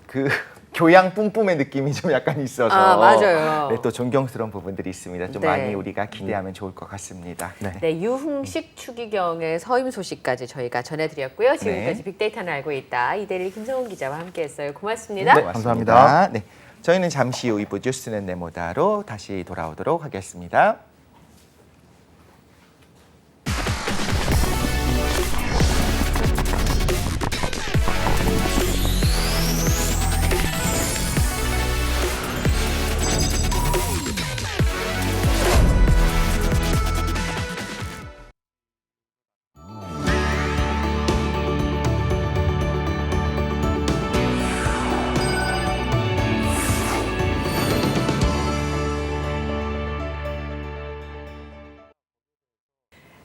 Speaker 2: 그 교양 뿜뿜의 느낌이 좀 약간 있어서
Speaker 1: 맞아요.
Speaker 2: 네, 또 존경스러운 부분들이 있습니다. 좀
Speaker 1: 네.
Speaker 2: 많이 우리가 기대하면 좋을 것 같습니다. 네.
Speaker 1: 네, 유흥식 추기경의 서임 소식까지 저희가 전해드렸고요. 지금까지
Speaker 2: 네.
Speaker 1: 빅데이터는 알고 있다. 이대리 김성훈 기자와 함께했어요. 고맙습니다.
Speaker 3: 네. 감사합니다.
Speaker 2: 네, 저희는 잠시 후 2부 뉴스는 네모다로 다시 돌아오도록 하겠습니다.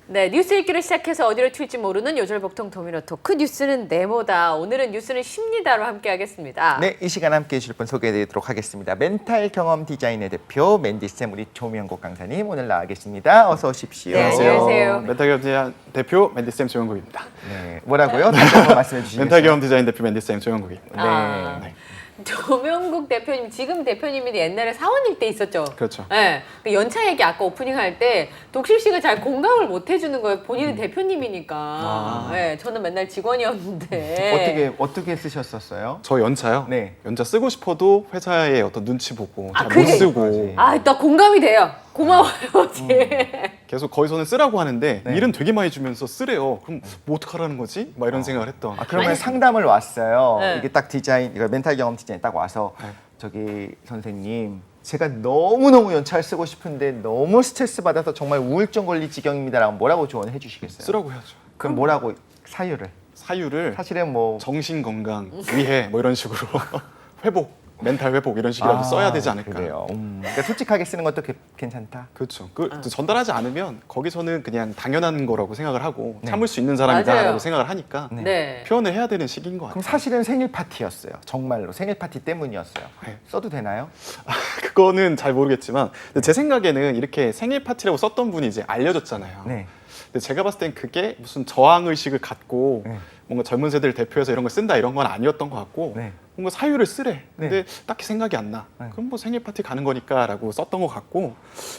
Speaker 1: 네, 뉴스 읽기를 시작해서 어디로 튈지 모르는 요절복통 도미노 토크 뉴스는 네모다. 오늘은 뉴스는 쉽니다로 함께하겠습니다.
Speaker 2: 네, 이 시간 함께해 주실 분 소개해드리도록 하겠습니다. 멘탈 경험 디자인의 대표 맨디쌤 우리 조명국 강사님 오늘 나와 계십니다. 어서 오십시오.
Speaker 1: 네, 안녕하세요.
Speaker 4: 멘탈 경험 디자인 대표 맨디쌤 조영국입니다.
Speaker 2: 네, 뭐라고요? 다시 한번 말씀해 주시겠어요?
Speaker 4: 멘탈 경험 디자인 대표 맨디쌤 조영국입니다.
Speaker 2: 네.
Speaker 1: 조명국 대표님, 지금 대표님이 옛날에 사원일 때 있었죠?
Speaker 4: 그렇죠.
Speaker 1: 네. 그 연차 얘기 아까 오프닝 할 때 독실 씨가 잘 공감을 못 해주는 거예요. 본인은 대표님이니까. 네, 저는 맨날 직원이었는데.
Speaker 2: 어떻게 쓰셨었어요?
Speaker 4: 저 연차요?
Speaker 2: 네.
Speaker 4: 연차 쓰고 싶어도 회사의 어떤 눈치 보고 잘 못
Speaker 1: 그게-
Speaker 4: 쓰고
Speaker 1: 나 공감이 돼요. 고마워요.
Speaker 4: 계속 거기서는 쓰라고 하는데
Speaker 2: 네.
Speaker 4: 일은 되게 많이 주면서 쓰래요. 그럼 뭐 어떡하라는 거지? 막 이런 생각을 했던.
Speaker 2: 그러면 상담을 왔어요.
Speaker 1: 네.
Speaker 2: 이게 딱 디자인, 이거 멘탈 경험 디자인 딱 와서 저기 선생님 제가 너무너무 연차를 쓰고 싶은데 너무 스트레스 받아서 정말 우울증 걸릴 지경입니다라고 뭐라고 조언해 주시겠어요?
Speaker 4: 쓰라고 해야죠.
Speaker 2: 그럼 뭐라고 사유를?
Speaker 4: 사유를
Speaker 2: 사실은 뭐
Speaker 4: 정신 건강 위해 뭐 이런 식으로 회복 멘탈 회복 이런 식이라도 써야 되지 않을까.
Speaker 2: 그래요. 그러니까 솔직하게 쓰는 것도 괜찮다.
Speaker 4: 그렇죠. 전달하지 않으면 거기서는 그냥 당연한 거라고 생각을 하고
Speaker 2: 네.
Speaker 4: 참을 수 있는
Speaker 1: 맞아요.
Speaker 4: 사람이다라고 생각을 하니까
Speaker 1: 네.
Speaker 4: 표현을 해야 되는 시기인 것
Speaker 2: 그럼
Speaker 4: 같아요.
Speaker 2: 사실은 생일 파티였어요. 정말로 생일 파티 때문이었어요.
Speaker 4: 네.
Speaker 2: 써도 되나요?
Speaker 4: 그거는 잘 모르겠지만 근데 제 생각에는 이렇게 생일 파티라고 썼던 분이 이제 알려졌잖아요.
Speaker 2: 네.
Speaker 4: 근데 제가 봤을 땐 그게 무슨 저항 의식을 갖고
Speaker 2: 네.
Speaker 4: 뭔가 젊은 세대를 대표해서 이런 걸 쓴다 이런 건 아니었던 것 같고
Speaker 2: 네.
Speaker 4: 뭔가 사유를 쓰래. 근데
Speaker 2: 네.
Speaker 4: 딱히 생각이 안 나.
Speaker 2: 네.
Speaker 4: 그럼 뭐 생일 파티 가는 거니까라고 썼던 것 같고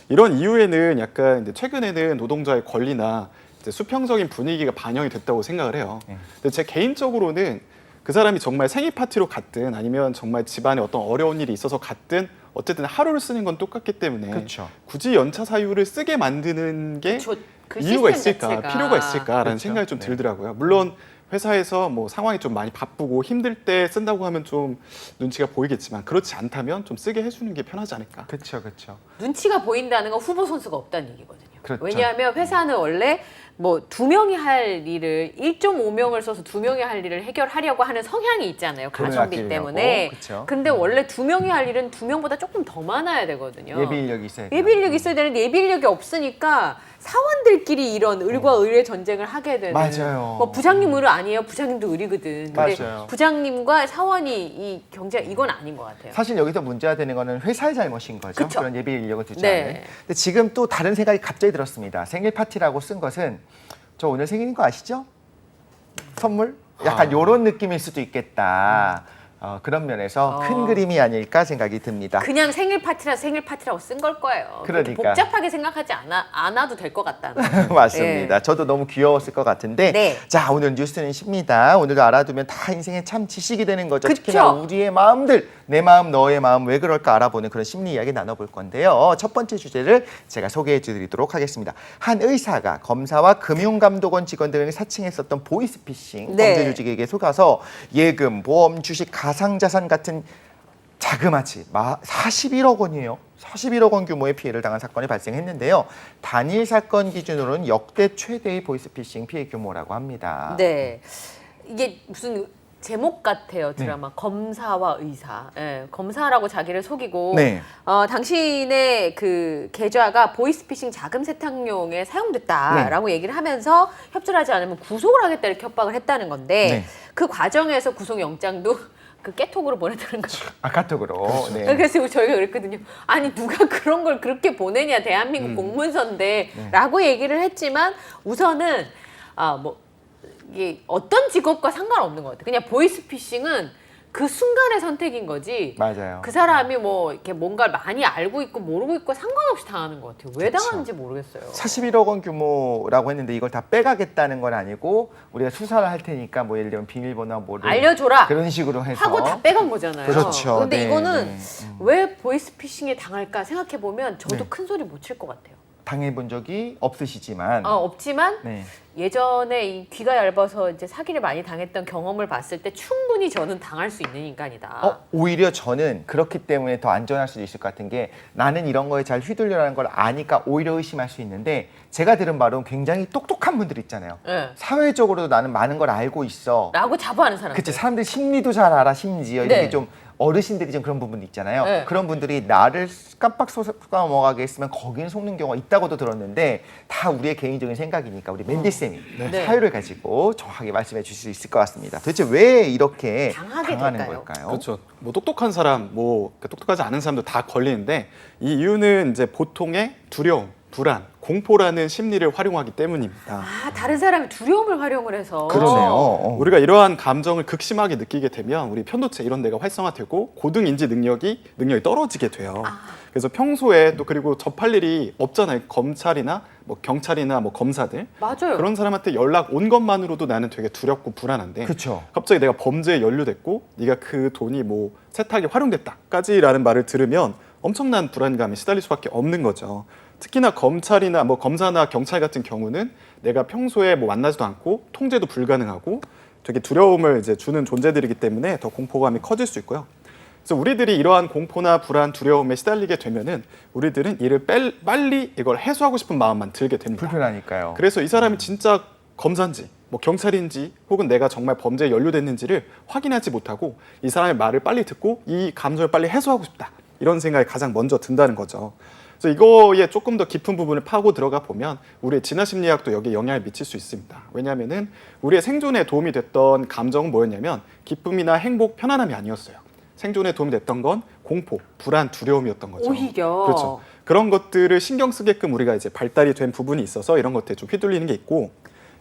Speaker 4: 이런 이유에는 약간 이제 최근에는 노동자의 권리나 이제 수평적인 분위기가 반영이 됐다고 생각을 해요.
Speaker 2: 네.
Speaker 4: 근데 제 개인적으로는 그 사람이 정말 생일 파티로 갔든 아니면 정말 집안에 어떤 어려운 일이 있어서 갔든 어쨌든 하루를 쓰는 건 똑같기 때문에
Speaker 2: 그렇죠.
Speaker 4: 굳이 연차 사유를 쓰게 만드는 게
Speaker 1: 그
Speaker 4: 이유가
Speaker 1: 시스템
Speaker 4: 있을까,
Speaker 1: 자체가.
Speaker 4: 필요가 있을까라는
Speaker 2: 그렇죠.
Speaker 4: 생각이 좀
Speaker 2: 네.
Speaker 4: 들더라고요. 물론 회사에서 뭐 상황이 좀 많이 바쁘고 힘들 때 쓴다고 하면 좀 눈치가 보이겠지만 그렇지 않다면 좀 쓰게 해주는 게 편하지 않을까.
Speaker 2: 그렇죠, 그렇죠.
Speaker 1: 눈치가 보인다는 건 후보 선수가 없다는 얘기거든요.
Speaker 2: 그렇죠.
Speaker 1: 왜냐하면 회사는 원래 뭐 2명이 할 일을 1.5명을 써서 2명이 할 일을 해결하려고 하는 성향이 있잖아요.
Speaker 2: 돈을
Speaker 1: 가성비
Speaker 2: 아끼려고.
Speaker 1: 때문에.
Speaker 2: 그쵸.
Speaker 1: 근데 원래 2명이 할 일은 2명보다 조금 더 많아야 되거든요.
Speaker 2: 예비 인력이 있어야 돼요.
Speaker 1: 예비 인력이 있어야 되는데 예비 인력이 없으니까 사원들끼리 이런 을과 을의 전쟁을 하게 되는.
Speaker 2: 맞아요.
Speaker 1: 뭐 부장님 을은 아니에요. 부장님도 을이거든. 근데
Speaker 2: 맞아요.
Speaker 1: 부장님과 사원이 이 경제 이건 아닌 것 같아요.
Speaker 2: 사실 여기서 문제가 되는 거는 회사의 잘못인 거죠.
Speaker 1: 그쵸.
Speaker 2: 그런 예비 인력을 두지
Speaker 1: 네.
Speaker 2: 않는. 근데 지금 또 다른 생각이 갑자기 들었습니다. 생일 파티라고 쓴 것은 저 오늘 생일인 거 아시죠? 선물? 약간 이런 느낌일 수도 있겠다. 그런 면에서 큰 그림이 아닐까 생각이 듭니다.
Speaker 1: 그냥 생일 파티라 생일 파티라고 쓴 걸 거예요. 그렇게
Speaker 2: 그러니까.
Speaker 1: 복잡하게 생각하지 않아도 될 것 같다는.
Speaker 2: 맞습니다.
Speaker 1: 예.
Speaker 2: 저도 너무 귀여웠을 것 같은데.
Speaker 1: 네.
Speaker 2: 자, 오늘 뉴스는 쉽니다. 오늘도 알아두면 다 인생에 참 지식이 되는 거죠.
Speaker 1: 그쵸?
Speaker 2: 특히나 우리의 마음들, 내 마음, 너의 마음 왜 그럴까 알아보는 그런 심리 이야기 나눠볼 건데요. 첫 번째 주제를 제가 소개해 드리도록 하겠습니다. 한 의사가 검사와 금융감독원 직원들을 사칭했었던 보이스피싱
Speaker 1: 네.
Speaker 2: 범죄 조직에게 속아서 예금, 보험, 주식, 가상자산 같은 자그마치 41억 원이에요. 41억 원 규모의 피해를 당한 사건이 발생했는데요. 단일 사건 기준으로는 역대 최대의 보이스피싱 피해 규모라고 합니다.
Speaker 1: 네. 이게 무슨 제목 같아요.
Speaker 2: 네.
Speaker 1: 드라마 검사와 의사. 예, 검사라고 자기를 속이고
Speaker 2: 네.
Speaker 1: 당신의 그 계좌가 보이스피싱 자금 세탁용에 사용됐다라고 얘기를 하면서 협조를 하지 않으면 구속을 하겠다 이렇게 협박을 했다는 건데
Speaker 2: 네.
Speaker 1: 그 과정에서 구속영장도 그 깨톡으로 보냈다는 거죠.
Speaker 2: 카톡으로. 네.
Speaker 1: 그래서 저희가 그랬거든요. 아니 누가 그런 걸 그렇게 보내냐 대한민국 공문서인데라고 얘기를 했지만 우선은 뭐 이게 어떤 직업과 상관없는 것 같아요. 그냥 보이스피싱은 그 순간의 선택인 거지.
Speaker 2: 맞아요.
Speaker 1: 그 사람이 뭐 이렇게 뭔가를 많이 알고 있고 모르고 있고 상관없이 당하는 것 같아요. 왜
Speaker 2: 그쵸.
Speaker 1: 당하는지 모르겠어요.
Speaker 2: 41억 원 규모라고 했는데 이걸 다 빼가겠다는 건 아니고 우리가 수사를 할 테니까 뭐 예를 들면 비밀번호 뭐를
Speaker 1: 알려줘라
Speaker 2: 그런 식으로 해서
Speaker 1: 하고 다 빼간 거잖아요.
Speaker 2: 그렇죠.
Speaker 1: 근데
Speaker 2: 네,
Speaker 1: 이거는
Speaker 2: 네.
Speaker 1: 왜 보이스피싱에 당할까 생각해 보면 저도
Speaker 2: 네.
Speaker 1: 큰 소리 못 칠 것 같아요.
Speaker 2: 당해본 적이 없으시지만
Speaker 1: 없지만
Speaker 2: 네.
Speaker 1: 예전에 이 귀가 얇아서 이제 사기를 많이 당했던 경험을 봤을 때 충분히 저는 당할 수 있는 인간이다.
Speaker 2: 오히려 저는 그렇기 때문에 더 안전할 수도 있을 것 같은 게 나는 이런 거에 잘 휘둘려라는 걸 아니까 오히려 의심할 수 있는데 제가 들은 바로는 굉장히 똑똑한 분들 있잖아요.
Speaker 1: 네.
Speaker 2: 사회적으로도 나는 많은 걸 알고 있어.
Speaker 1: 라고 자부하는 사람들.
Speaker 2: 그치, 사람들 심리도 잘 알아, 심지어.
Speaker 1: 네.
Speaker 2: 이렇게 좀 어르신들이 좀 그런 부분도 있잖아요.
Speaker 1: 네.
Speaker 2: 그런 분들이 나를 깜빡 속아 넘어가게 했으면 거기는 속는 경우가 있다고도 들었는데 다 우리의 개인적인 생각이니까 우리 맨디쌤이
Speaker 1: 네.
Speaker 2: 사유를 가지고 정확하게 말씀해 주실 수 있을 것 같습니다. 도대체 왜 이렇게
Speaker 1: 당하게
Speaker 2: 당하는
Speaker 1: 될까요?
Speaker 2: 걸까요?
Speaker 4: 그렇죠. 뭐 똑똑한 사람, 뭐 똑똑하지 않은 사람도 다 걸리는데 이 이유는 이제 보통의 두려움, 불안, 공포라는 심리를 활용하기 때문입니다.
Speaker 1: 다른 사람의 두려움을 활용을 해서.
Speaker 2: 그러네요.
Speaker 4: 우리가 이러한 감정을 극심하게 느끼게 되면 우리 편도체 이런 데가 활성화되고 고등 인지 능력이 떨어지게 돼요. 그래서 평소에 또 그리고 접할 일이 없잖아요. 검찰이나 뭐 경찰이나 뭐 검사들
Speaker 1: 맞아요.
Speaker 4: 그런 사람한테 연락 온 것만으로도 나는 되게 두렵고 불안한데
Speaker 2: 그렇죠.
Speaker 4: 갑자기 내가 범죄에 연루됐고 네가 그 돈이 뭐 세탁에 활용됐다까지라는 말을 들으면 엄청난 불안감에 시달릴 수밖에 없는 거죠. 특히나 검찰이나 뭐 검사나 경찰 같은 경우는 내가 평소에 뭐 만나지도 않고 통제도 불가능하고 되게 두려움을 이제 주는 존재들이기 때문에 더 공포감이 커질 수 있고요. 그래서 우리들이 이러한 공포나 불안, 두려움에 시달리게 되면은 우리들은 이를 빨리 이걸 해소하고 싶은 마음만 들게 됩니다.
Speaker 2: 불편하니까요.
Speaker 4: 그래서 이 사람이 진짜 검사인지 뭐 경찰인지 혹은 내가 정말 범죄에 연루됐는지를 확인하지 못하고 이 사람의 말을 빨리 듣고 이 감정을 빨리 해소하고 싶다. 이런 생각이 가장 먼저 든다는 거죠. 그래서 이거에 조금 더 깊은 부분을 파고 들어가 보면 우리의 진화심리학도 여기에 영향을 미칠 수 있습니다. 왜냐하면은 우리의 생존에 도움이 됐던 감정은 뭐였냐면 기쁨이나 행복, 편안함이 아니었어요. 생존에 도움이 됐던 건 공포, 불안, 두려움이었던 거죠.
Speaker 1: 오히려.
Speaker 4: 그렇죠. 그런 것들을 신경 쓰게끔 우리가 이제 발달이 된 부분이 있어서 이런 것들에 좀 휘둘리는 게 있고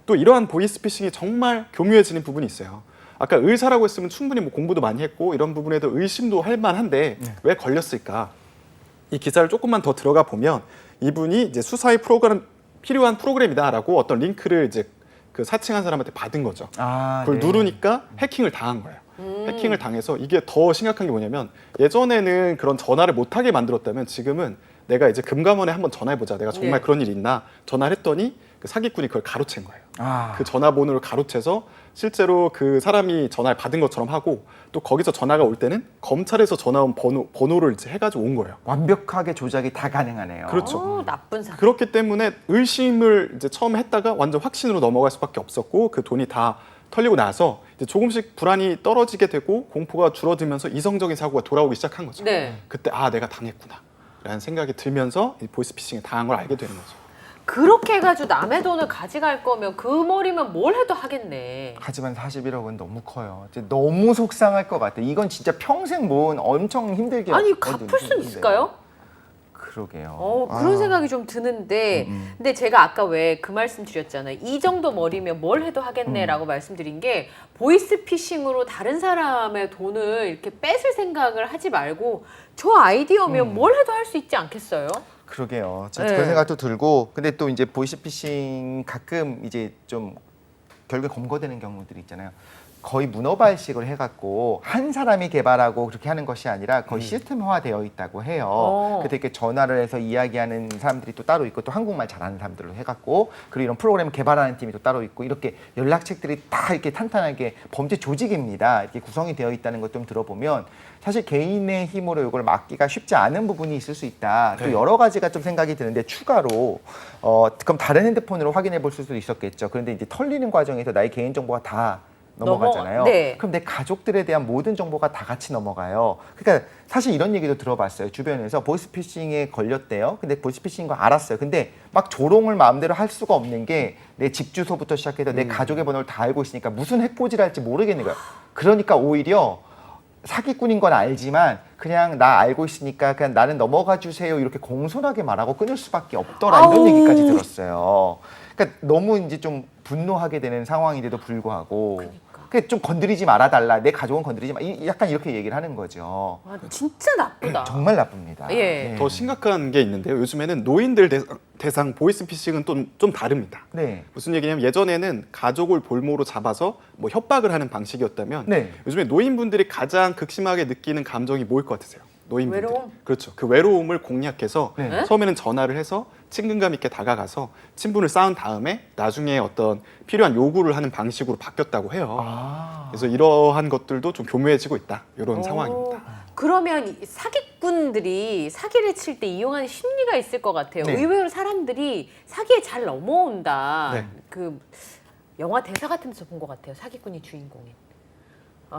Speaker 4: 또 이러한 보이스피싱이 정말 교묘해지는 부분이 있어요. 아까 의사라고 했으면 충분히 뭐 공부도 많이 했고 이런 부분에도 의심도 할 만한데 왜 걸렸을까? 이 기사를 조금만 더 들어가 보면 이분이 이제 수사의 필요한 프로그램이다라고 어떤 링크를 이제 그 사칭한 사람한테 받은 거죠. 그걸
Speaker 2: 네.
Speaker 4: 누르니까 해킹을 당한 거예요. 해킹을 당해서 이게 더 심각한 게 뭐냐면 예전에는 그런 전화를 못하게 만들었다면 지금은 내가 이제 금감원에 한번 전화해보자. 내가 정말
Speaker 1: 네.
Speaker 4: 그런 일이 있나? 전화를 했더니 그 사기꾼이 그걸 가로챈 거예요.
Speaker 2: 아.
Speaker 4: 그 전화번호를 가로채서 실제로 그 사람이 전화를 받은 것처럼 하고 또 거기서 전화가 올 때는 검찰에서 전화 온 번호를 이제 해가지고 온 거예요.
Speaker 2: 완벽하게 조작이 다 가능하네요.
Speaker 4: 그렇죠.
Speaker 1: 나쁜 사람.
Speaker 4: 그렇기 때문에 의심을 이제 처음 했다가 완전 확신으로 넘어갈 수밖에 없었고 그 돈이 다 털리고 나서 이제 조금씩 불안이 떨어지게 되고 공포가 줄어들면서 이성적인 사고가 돌아오기 시작한 거죠.
Speaker 1: 네.
Speaker 4: 그때 내가 당했구나 라는 생각이 들면서 이 보이스피싱에 당한 걸 알게 되는 거죠.
Speaker 1: 그렇게 해가지고 남의 돈을 가져갈 거면 그 머리면 뭘 해도 하겠네.
Speaker 2: 하지만 41억은 너무 커요. 이제 너무 속상할 것 같아. 이건 진짜 평생 모은 엄청 힘들게.
Speaker 1: 아니 갚을 수 있을까요?
Speaker 2: 그러게요.
Speaker 1: 그런 생각이 좀 드는데 근데 제가 아까 왜 그 말씀 드렸잖아요. 이 정도 머리면 뭘 해도 하겠네라고 말씀드린 게 보이스피싱으로 다른 사람의 돈을 이렇게 뺏을 생각을 하지 말고 저 아이디어면 뭘 해도 할 수 있지 않겠어요?
Speaker 2: 그러게요.
Speaker 1: 네.
Speaker 2: 그런 생각도 들고, 근데 또 이제 보이스피싱 가끔 이제 좀 결국에 검거되는 경우들이 있잖아요. 거의 문어발식을 해갖고 한 사람이 개발하고 그렇게 하는 것이 아니라 거의 시스템화되어 있다고 해요. 그때 이렇게 전화를 해서 이야기하는 사람들이 또 따로 있고 또 한국말 잘하는 사람들로 해갖고 그리고 이런 프로그램을 개발하는 팀이 또 따로 있고 이렇게 연락책들이 다 이렇게 탄탄하게 범죄 조직입니다. 이렇게 구성이 되어 있다는 것 좀 들어보면 사실 개인의 힘으로 이걸 막기가 쉽지 않은 부분이 있을 수 있다. 또 여러 가지가 좀 생각이 드는데 추가로 그럼 다른 핸드폰으로 확인해 볼 수도 있었겠죠. 그런데 이제 털리는 과정에서 나의 개인 정보가 다 넘어가잖아요.
Speaker 1: 네.
Speaker 2: 그럼 내 가족들에 대한 모든 정보가 다 같이 넘어가요. 그러니까 사실 이런 얘기도 들어봤어요. 주변에서 보이스피싱에 걸렸대요. 근데 보이스피싱인 거 알았어요. 근데 막 조롱을 마음대로 할 수가 없는 게 내 집 주소부터 시작해서 내 가족의 번호를 다 알고 있으니까 무슨 해코지를 할지 모르겠는 거예요. 그러니까 오히려 사기꾼인 건 알지만 그냥 나 알고 있으니까 그냥 나는 넘어가 주세요 이렇게 공손하게 말하고 끊을 수밖에 없더라 이런
Speaker 1: 아우.
Speaker 2: 얘기까지 들었어요. 그러니까 너무 이제 좀 분노하게 되는 상황인데도 불구하고 그러니까 좀 건드리지 말아달라. 내 가족은 건드리지 마. 약간 이렇게 얘기를 하는 거죠.
Speaker 1: 진짜 나쁘다.
Speaker 2: 정말 나쁩니다.
Speaker 1: 예.
Speaker 4: 더 심각한 게 있는데요. 요즘에는 노인들 대상 보이스피싱은 좀 다릅니다.
Speaker 2: 네.
Speaker 4: 무슨 얘기냐면 예전에는 가족을 볼모로 잡아서 뭐 협박을 하는 방식이었다면
Speaker 2: 네.
Speaker 4: 요즘에 노인분들이 가장 극심하게 느끼는 감정이 뭐일 것 같으세요? 노인분들.
Speaker 1: 외로움?
Speaker 4: 그렇죠. 그 외로움을 공략해서
Speaker 2: 네.
Speaker 4: 처음에는 전화를 해서 친근감 있게 다가가서 친분을 쌓은 다음에 나중에 어떤 필요한 요구를 하는 방식으로 바뀌었다고 해요.
Speaker 2: 아.
Speaker 4: 그래서 이러한 것들도 좀 교묘해지고 있다. 이런
Speaker 1: 오.
Speaker 4: 상황입니다.
Speaker 1: 그러면 이 사기꾼들이 사기를 칠 때 이용하는 심리가 있을 것 같아요.
Speaker 2: 네.
Speaker 1: 의외로 사람들이 사기에 잘 넘어온다.
Speaker 4: 네.
Speaker 1: 그 영화 대사 같은 데서 본 것 같아요. 사기꾼이 주인공인.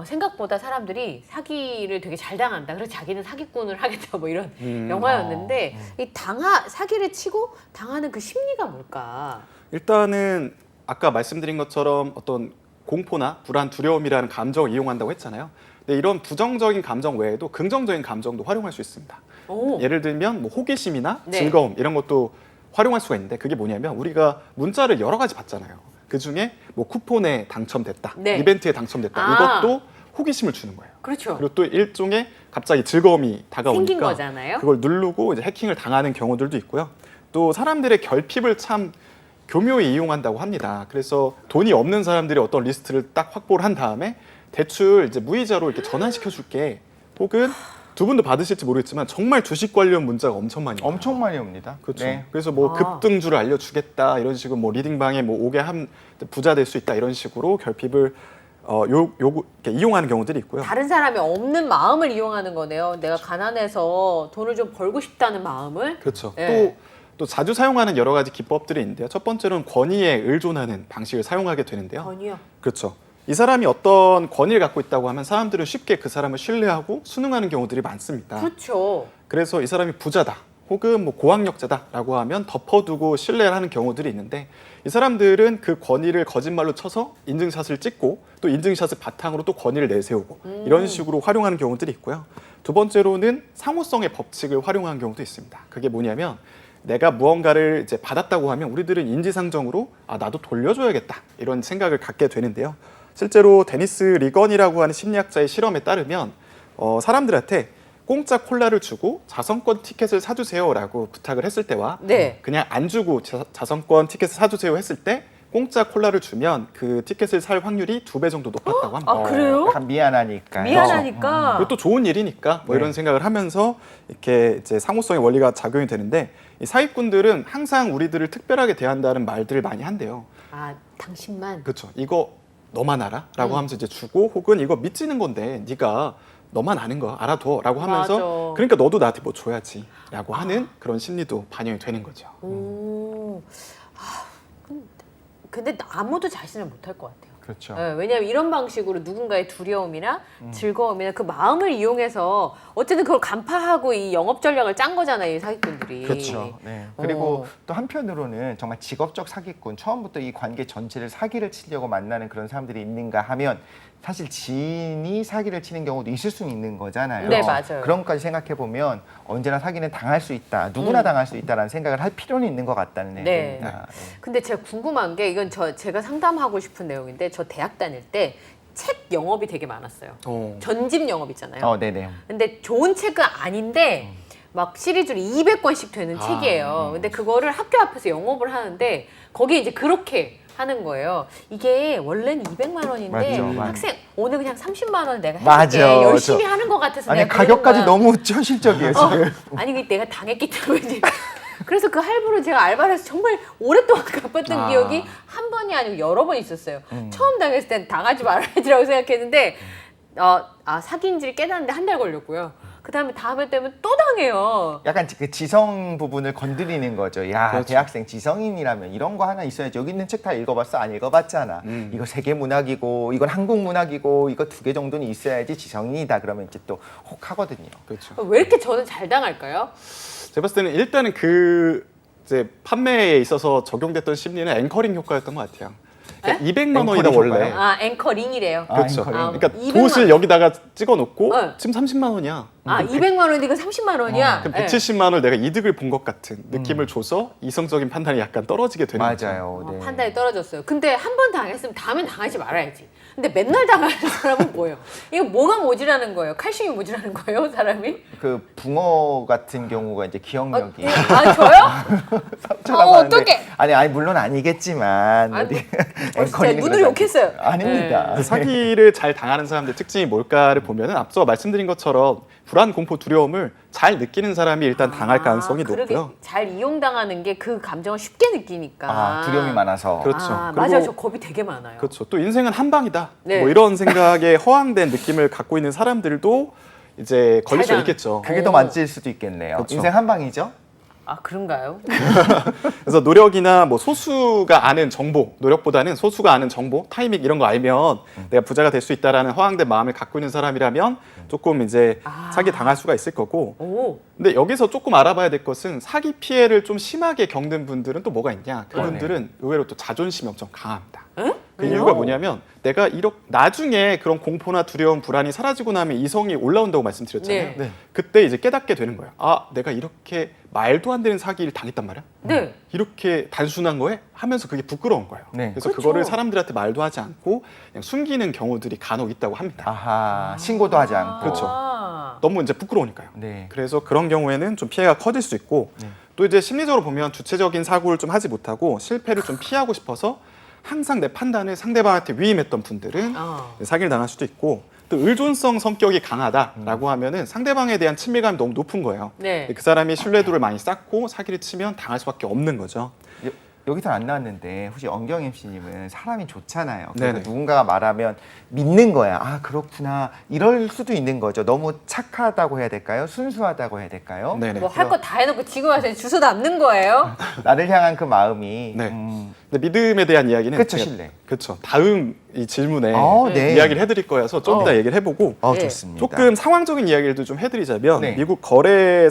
Speaker 1: 생각보다 사람들이 사기를 되게 잘 당한다. 그래서 자기는 사기꾼을 하겠다. 뭐 이런 영화였는데 이 사기를 치고 당하는 그 심리가 뭘까?
Speaker 4: 일단은 아까 말씀드린 것처럼 어떤 공포나 불안, 두려움이라는 감정을 이용한다고 했잖아요. 근데 이런 부정적인 감정 외에도 긍정적인 감정도 활용할 수 있습니다.
Speaker 1: 오.
Speaker 4: 예를 들면 뭐 호기심이나
Speaker 1: 네.
Speaker 4: 즐거움 이런 것도 활용할 수가 있는데 그게 뭐냐면 우리가 문자를 여러 가지 받잖아요. 그 중에 뭐 쿠폰에 당첨됐다,
Speaker 1: 네.
Speaker 4: 이벤트에 당첨됐다
Speaker 1: 아.
Speaker 4: 이것도 호기심을 주는 거예요.
Speaker 1: 그렇죠.
Speaker 4: 그리고 또 일종의 갑자기 즐거움이
Speaker 1: 생긴
Speaker 4: 다가오니까
Speaker 1: 거잖아요.
Speaker 4: 그걸 누르고 이제 해킹을 당하는 경우들도 있고요. 또 사람들의 결핍을 참 교묘히 이용한다고 합니다. 그래서 돈이 없는 사람들이 어떤 리스트를 딱 확보를 한 다음에 대출 이제 무이자로 이렇게 전환시켜 줄게. 혹은 두 분도 받으실지 모르겠지만 정말 주식 관련 문자가 엄청 많이 와요.
Speaker 2: 엄청 많이 옵니다.
Speaker 4: 그렇죠.
Speaker 2: 네.
Speaker 4: 그래서 뭐
Speaker 1: 아.
Speaker 4: 급등주를 알려주겠다 이런 식으로 뭐 리딩방에 뭐 오게 한 부자 될 수 있다 이런 식으로 결핍을 이렇게 이용하는 경우들이 있고요.
Speaker 1: 다른 사람이 없는 마음을 이용하는 거네요. 내가 가난해서 돈을 좀 벌고 싶다는 마음을.
Speaker 4: 그렇죠.
Speaker 1: 네.
Speaker 4: 또 또 자주 사용하는 여러 가지 기법들이 있는데요. 첫 번째로는 권위에 의존하는 방식을 사용하게 되는데요.
Speaker 1: 전혀.
Speaker 4: 그렇죠. 이 사람이 어떤 권위를 갖고 있다고 하면 사람들은 쉽게 그 사람을 신뢰하고 순응하는 경우들이 많습니다.
Speaker 1: 그렇죠.
Speaker 4: 그래서 이 사람이 부자다 혹은 뭐 고학력자다라고 하면 덮어두고 신뢰를 하는 경우들이 있는데 이 사람들은 그 권위를 거짓말로 쳐서 인증샷을 찍고 또 인증샷을 바탕으로 또 권위를 내세우고 이런 식으로 활용하는 경우들이 있고요. 두 번째로는 상호성의 법칙을 활용하는 경우도 있습니다. 그게 뭐냐면 내가 무언가를 이제 받았다고 하면 우리들은 인지상정으로 아 나도 돌려줘야겠다 이런 생각을 갖게 되는데요. 실제로 데니스 리건이라고 하는 심리학자의 실험에 따르면 사람들한테 공짜 콜라를 주고 자선권 티켓을 사주세요라고 부탁을 했을 때와
Speaker 1: 네.
Speaker 4: 그냥 안 주고 자선권 티켓을 사주세요 했을 때 공짜 콜라를 주면 그 티켓을 살 확률이 2배 정도 높았다고 합니다.
Speaker 1: 아, 그래요?
Speaker 2: 약간 미안하니까.
Speaker 1: 미안하니까.
Speaker 4: 그리고 또 좋은 일이니까 뭐 이런 생각을 하면서 이렇게 이제 상호성의 원리가 작용이 되는데 이 사기꾼들은 항상 우리들을 특별하게 대한다는 말들을 많이 한대요.
Speaker 1: 아, 당신만.
Speaker 4: 그렇죠. 이거 너만 알아?라고 하면서 이제 주고 혹은 이거 미치는 건데 네가 너만 아는 거 알아둬라고 하면서
Speaker 1: 맞아.
Speaker 4: 그러니까 너도 나한테 뭐 줘야지라고 하는 그런 심리도 반영이 되는 거죠.
Speaker 1: 오. 아, 근데 아무도 자신을 못할 것 같아요.
Speaker 2: 그렇죠.
Speaker 1: 네, 왜냐하면 이런 방식으로 누군가의 두려움이나 즐거움이나 그 마음을 이용해서 어쨌든 그걸 간파하고 이 영업 전략을 짠 거잖아요, 이 사기꾼들이.
Speaker 2: 그렇죠. 네. 그리고 또 한편으로는 정말 직업적 사기꾼, 처음부터 이 관계 전체를 사기를 치려고 만나는 그런 사람들이 있는가 하면 사실 지인이 사기를 치는 경우도 있을 수 있는 거잖아요.
Speaker 1: 네, 맞아요.
Speaker 2: 그런 것까지 생각해 보면 언제나 사기는 당할 수 있다, 누구나 당할 수 있다라는 생각을 할 필요는 있는 것 같다는
Speaker 1: 네.
Speaker 2: 얘기입니다.
Speaker 1: 근데 제가 궁금한 게 이건 제가 상담하고 싶은 내용인데 저 대학 다닐 때 책 영업이 되게 많았어요. 전집 영업 있잖아요.
Speaker 2: 네네.
Speaker 1: 근데 좋은 책은 아닌데 막 시리즈로 200권씩 되는 책이에요. 근데 그거를 학교 앞에서 영업을 하는데 거기 이제 그렇게 하는 거예요. 이게 원래는 200만 원인데
Speaker 2: 맞죠, 맞죠.
Speaker 1: 학생 오늘 그냥 30만 원 내가
Speaker 2: 맞아,
Speaker 1: 해줄게. 열심히
Speaker 2: 저-
Speaker 1: 하는 것 같아서
Speaker 2: 아니
Speaker 1: 내가 그러는
Speaker 2: 가격까지
Speaker 1: 거야.
Speaker 2: 너무 현실적이에요 지금.
Speaker 1: 아니 그 내가 당했기 때문에 그래서 그 할부를 제가 알바를 해서 정말 오랫동안 갚았던 기억이 한 번이 아니고 여러 번 있었어요. 처음 당했을 땐 당하지 말아야지라고 생각했는데 사기인지를 깨닫는데 한 달 걸렸고요. 다음에 되면 또 당해요.
Speaker 2: 약간 그 지성 부분을 건드리는 거죠. 야,
Speaker 4: 그렇죠.
Speaker 2: 대학생 지성인이라면 이런 거 하나 있어야지. 여기 있는 책 다 읽어봤어? 안 읽어봤잖아. 이거 세계 문학이고, 이건 한국 문학이고, 이거 2개 정도는 있어야지 지성인이다. 그러면 이제 또 혹 하거든요.
Speaker 4: 그렇죠.
Speaker 1: 왜 이렇게 저는 잘 당할까요?
Speaker 4: 제가 봤을 때는 일단은 그 이제 판매에 있어서 적용됐던 심리는 앵커링 효과였던 것 같아요. 그러니까 200만 원이다
Speaker 2: 앵커링
Speaker 4: 원래.
Speaker 2: 효과요?
Speaker 1: 앵커링이래요.
Speaker 4: 그렇죠.
Speaker 2: 앵커링.
Speaker 4: 그러니까
Speaker 1: 200만
Speaker 4: 돛을 여기다가 찍어놓고
Speaker 1: 네.
Speaker 4: 지금 30만 원이야.
Speaker 1: 200만 원인데 이거 30만 원이야.
Speaker 4: 그럼
Speaker 1: 네.
Speaker 4: 170만 원을 내가 이득을 본 것 같은 느낌을 줘서 이성적인 판단이 약간 떨어지게 되는 거죠.
Speaker 2: 맞아요. 네.
Speaker 1: 판단이 떨어졌어요. 근데 한 번 당했으면 다음엔 당하지 말아야지. 근데 맨날 당하는 사람은 뭐예요? 이거 뭐가 모자라는 거예요? 칼슘이 모자라는 거예요, 사람이?
Speaker 2: 그 붕어 같은 경우가 이제 기억력이
Speaker 1: 저요?
Speaker 2: 깜짝하고 하는데
Speaker 1: 어떡해.
Speaker 2: 아니 물론 아니겠지만
Speaker 1: 아니,
Speaker 2: 어디
Speaker 1: 진짜
Speaker 2: 앵커링은
Speaker 1: 눈으로
Speaker 2: 그러지
Speaker 1: 욕했어요.
Speaker 2: 아닙니다.
Speaker 4: 근데 사기를 잘 당하는 사람들의 특징이 뭘까를 보면은 앞서 말씀드린 것처럼 불안, 공포, 두려움을 잘 느끼는 사람이 일단 당할 가능성이
Speaker 1: 그러게
Speaker 4: 높고요.
Speaker 1: 잘 이용당하는 게 그 감정을 쉽게 느끼니까.
Speaker 2: 두려움이 많아서.
Speaker 4: 그렇죠. 그리고-
Speaker 1: 맞아요. 저 겁이 되게 많아요.
Speaker 4: 그렇죠. 또 인생은 한 방이다.
Speaker 1: 네.
Speaker 4: 뭐 이런 생각에 허황된 느낌을 갖고 있는 사람들도 이제 걸릴 수
Speaker 1: 잘
Speaker 4: 있겠죠.
Speaker 2: 그게 더 맞을 수도 있겠네요.
Speaker 4: 그렇죠.
Speaker 2: 인생 한 방이죠.
Speaker 1: 그런가요?
Speaker 4: 그래서 노력이나 뭐 소수가 아는 정보, 노력보다는 소수가 아는 정보, 타이밍 이런 거 알면 내가 부자가 될 수 있다라는 허황된 마음을 갖고 있는 사람이라면 조금 이제 사기 당할 수가 있을 거고.
Speaker 1: 오.
Speaker 4: 근데 여기서 조금 알아봐야 될 것은 사기 피해를 좀 심하게 겪는 분들은 또 뭐가 있냐? 그분들은 의외로 또 자존심이 엄청 강합니다. 그
Speaker 1: 왜요?
Speaker 4: 이유가 뭐냐면 내가 나중에 그런 공포나 두려움, 불안이 사라지고 나면 이성이 올라온다고 말씀드렸잖아요.
Speaker 1: 네.
Speaker 4: 그때 이제 깨닫게 되는 거예요. 내가 이렇게 말도 안 되는 사기를 당했단 말이야?
Speaker 1: 네.
Speaker 4: 이렇게 단순한 거에 하면서 그게 부끄러운 거예요.
Speaker 2: 네.
Speaker 4: 그래서
Speaker 1: 그쵸.
Speaker 4: 그거를 사람들한테 말도 하지 않고 그냥 숨기는 경우들이 간혹 있다고 합니다.
Speaker 2: 아하, 신고도 하지 않고.
Speaker 4: 그렇죠.
Speaker 1: 아.
Speaker 4: 너무 이제 부끄러우니까요.
Speaker 2: 네.
Speaker 4: 그래서 그런 경우에는 좀 피해가 커질 수 있고 또 이제 심리적으로 보면 주체적인 사고를 좀 하지 못하고 실패를 좀 피하고 싶어서 항상 내 판단을 상대방한테 위임했던 분들은 사기를 당할 수도 있고 또 의존성 성격이 강하다라고 하면은 상대방에 대한 친밀감이 너무 높은 거예요.
Speaker 1: 네.
Speaker 4: 그 사람이 신뢰도를 많이 쌓고 사기를 치면 당할 수밖에 없는 거죠.
Speaker 2: 여기서는 안 나왔는데 혹시 언경 MC님은 사람이 좋잖아요. 그래서
Speaker 4: 네네.
Speaker 2: 누군가가 말하면 믿는 거야. 아 그렇구나. 이럴 수도 있는 거죠. 너무 착하다고 해야 될까요? 순수하다고 해야 될까요?
Speaker 4: 네네.
Speaker 1: 뭐 할 거 다 해놓고 지금 와서 주소 남는 거예요?
Speaker 2: 나를 향한 그 마음이
Speaker 4: 네. 근데 믿음에 대한 이야기는
Speaker 2: 그쵸,
Speaker 4: 제가-
Speaker 2: 신뢰.
Speaker 4: 그쵸. 다음 이 질문에
Speaker 2: 네.
Speaker 4: 이야기를 해드릴 거여서 좀 이따 얘기를 해보고
Speaker 2: 어,
Speaker 1: 네.
Speaker 2: 좋습니다.
Speaker 4: 조금 상황적인 이야기를 좀 해드리자면
Speaker 2: 네.
Speaker 4: 미국 거래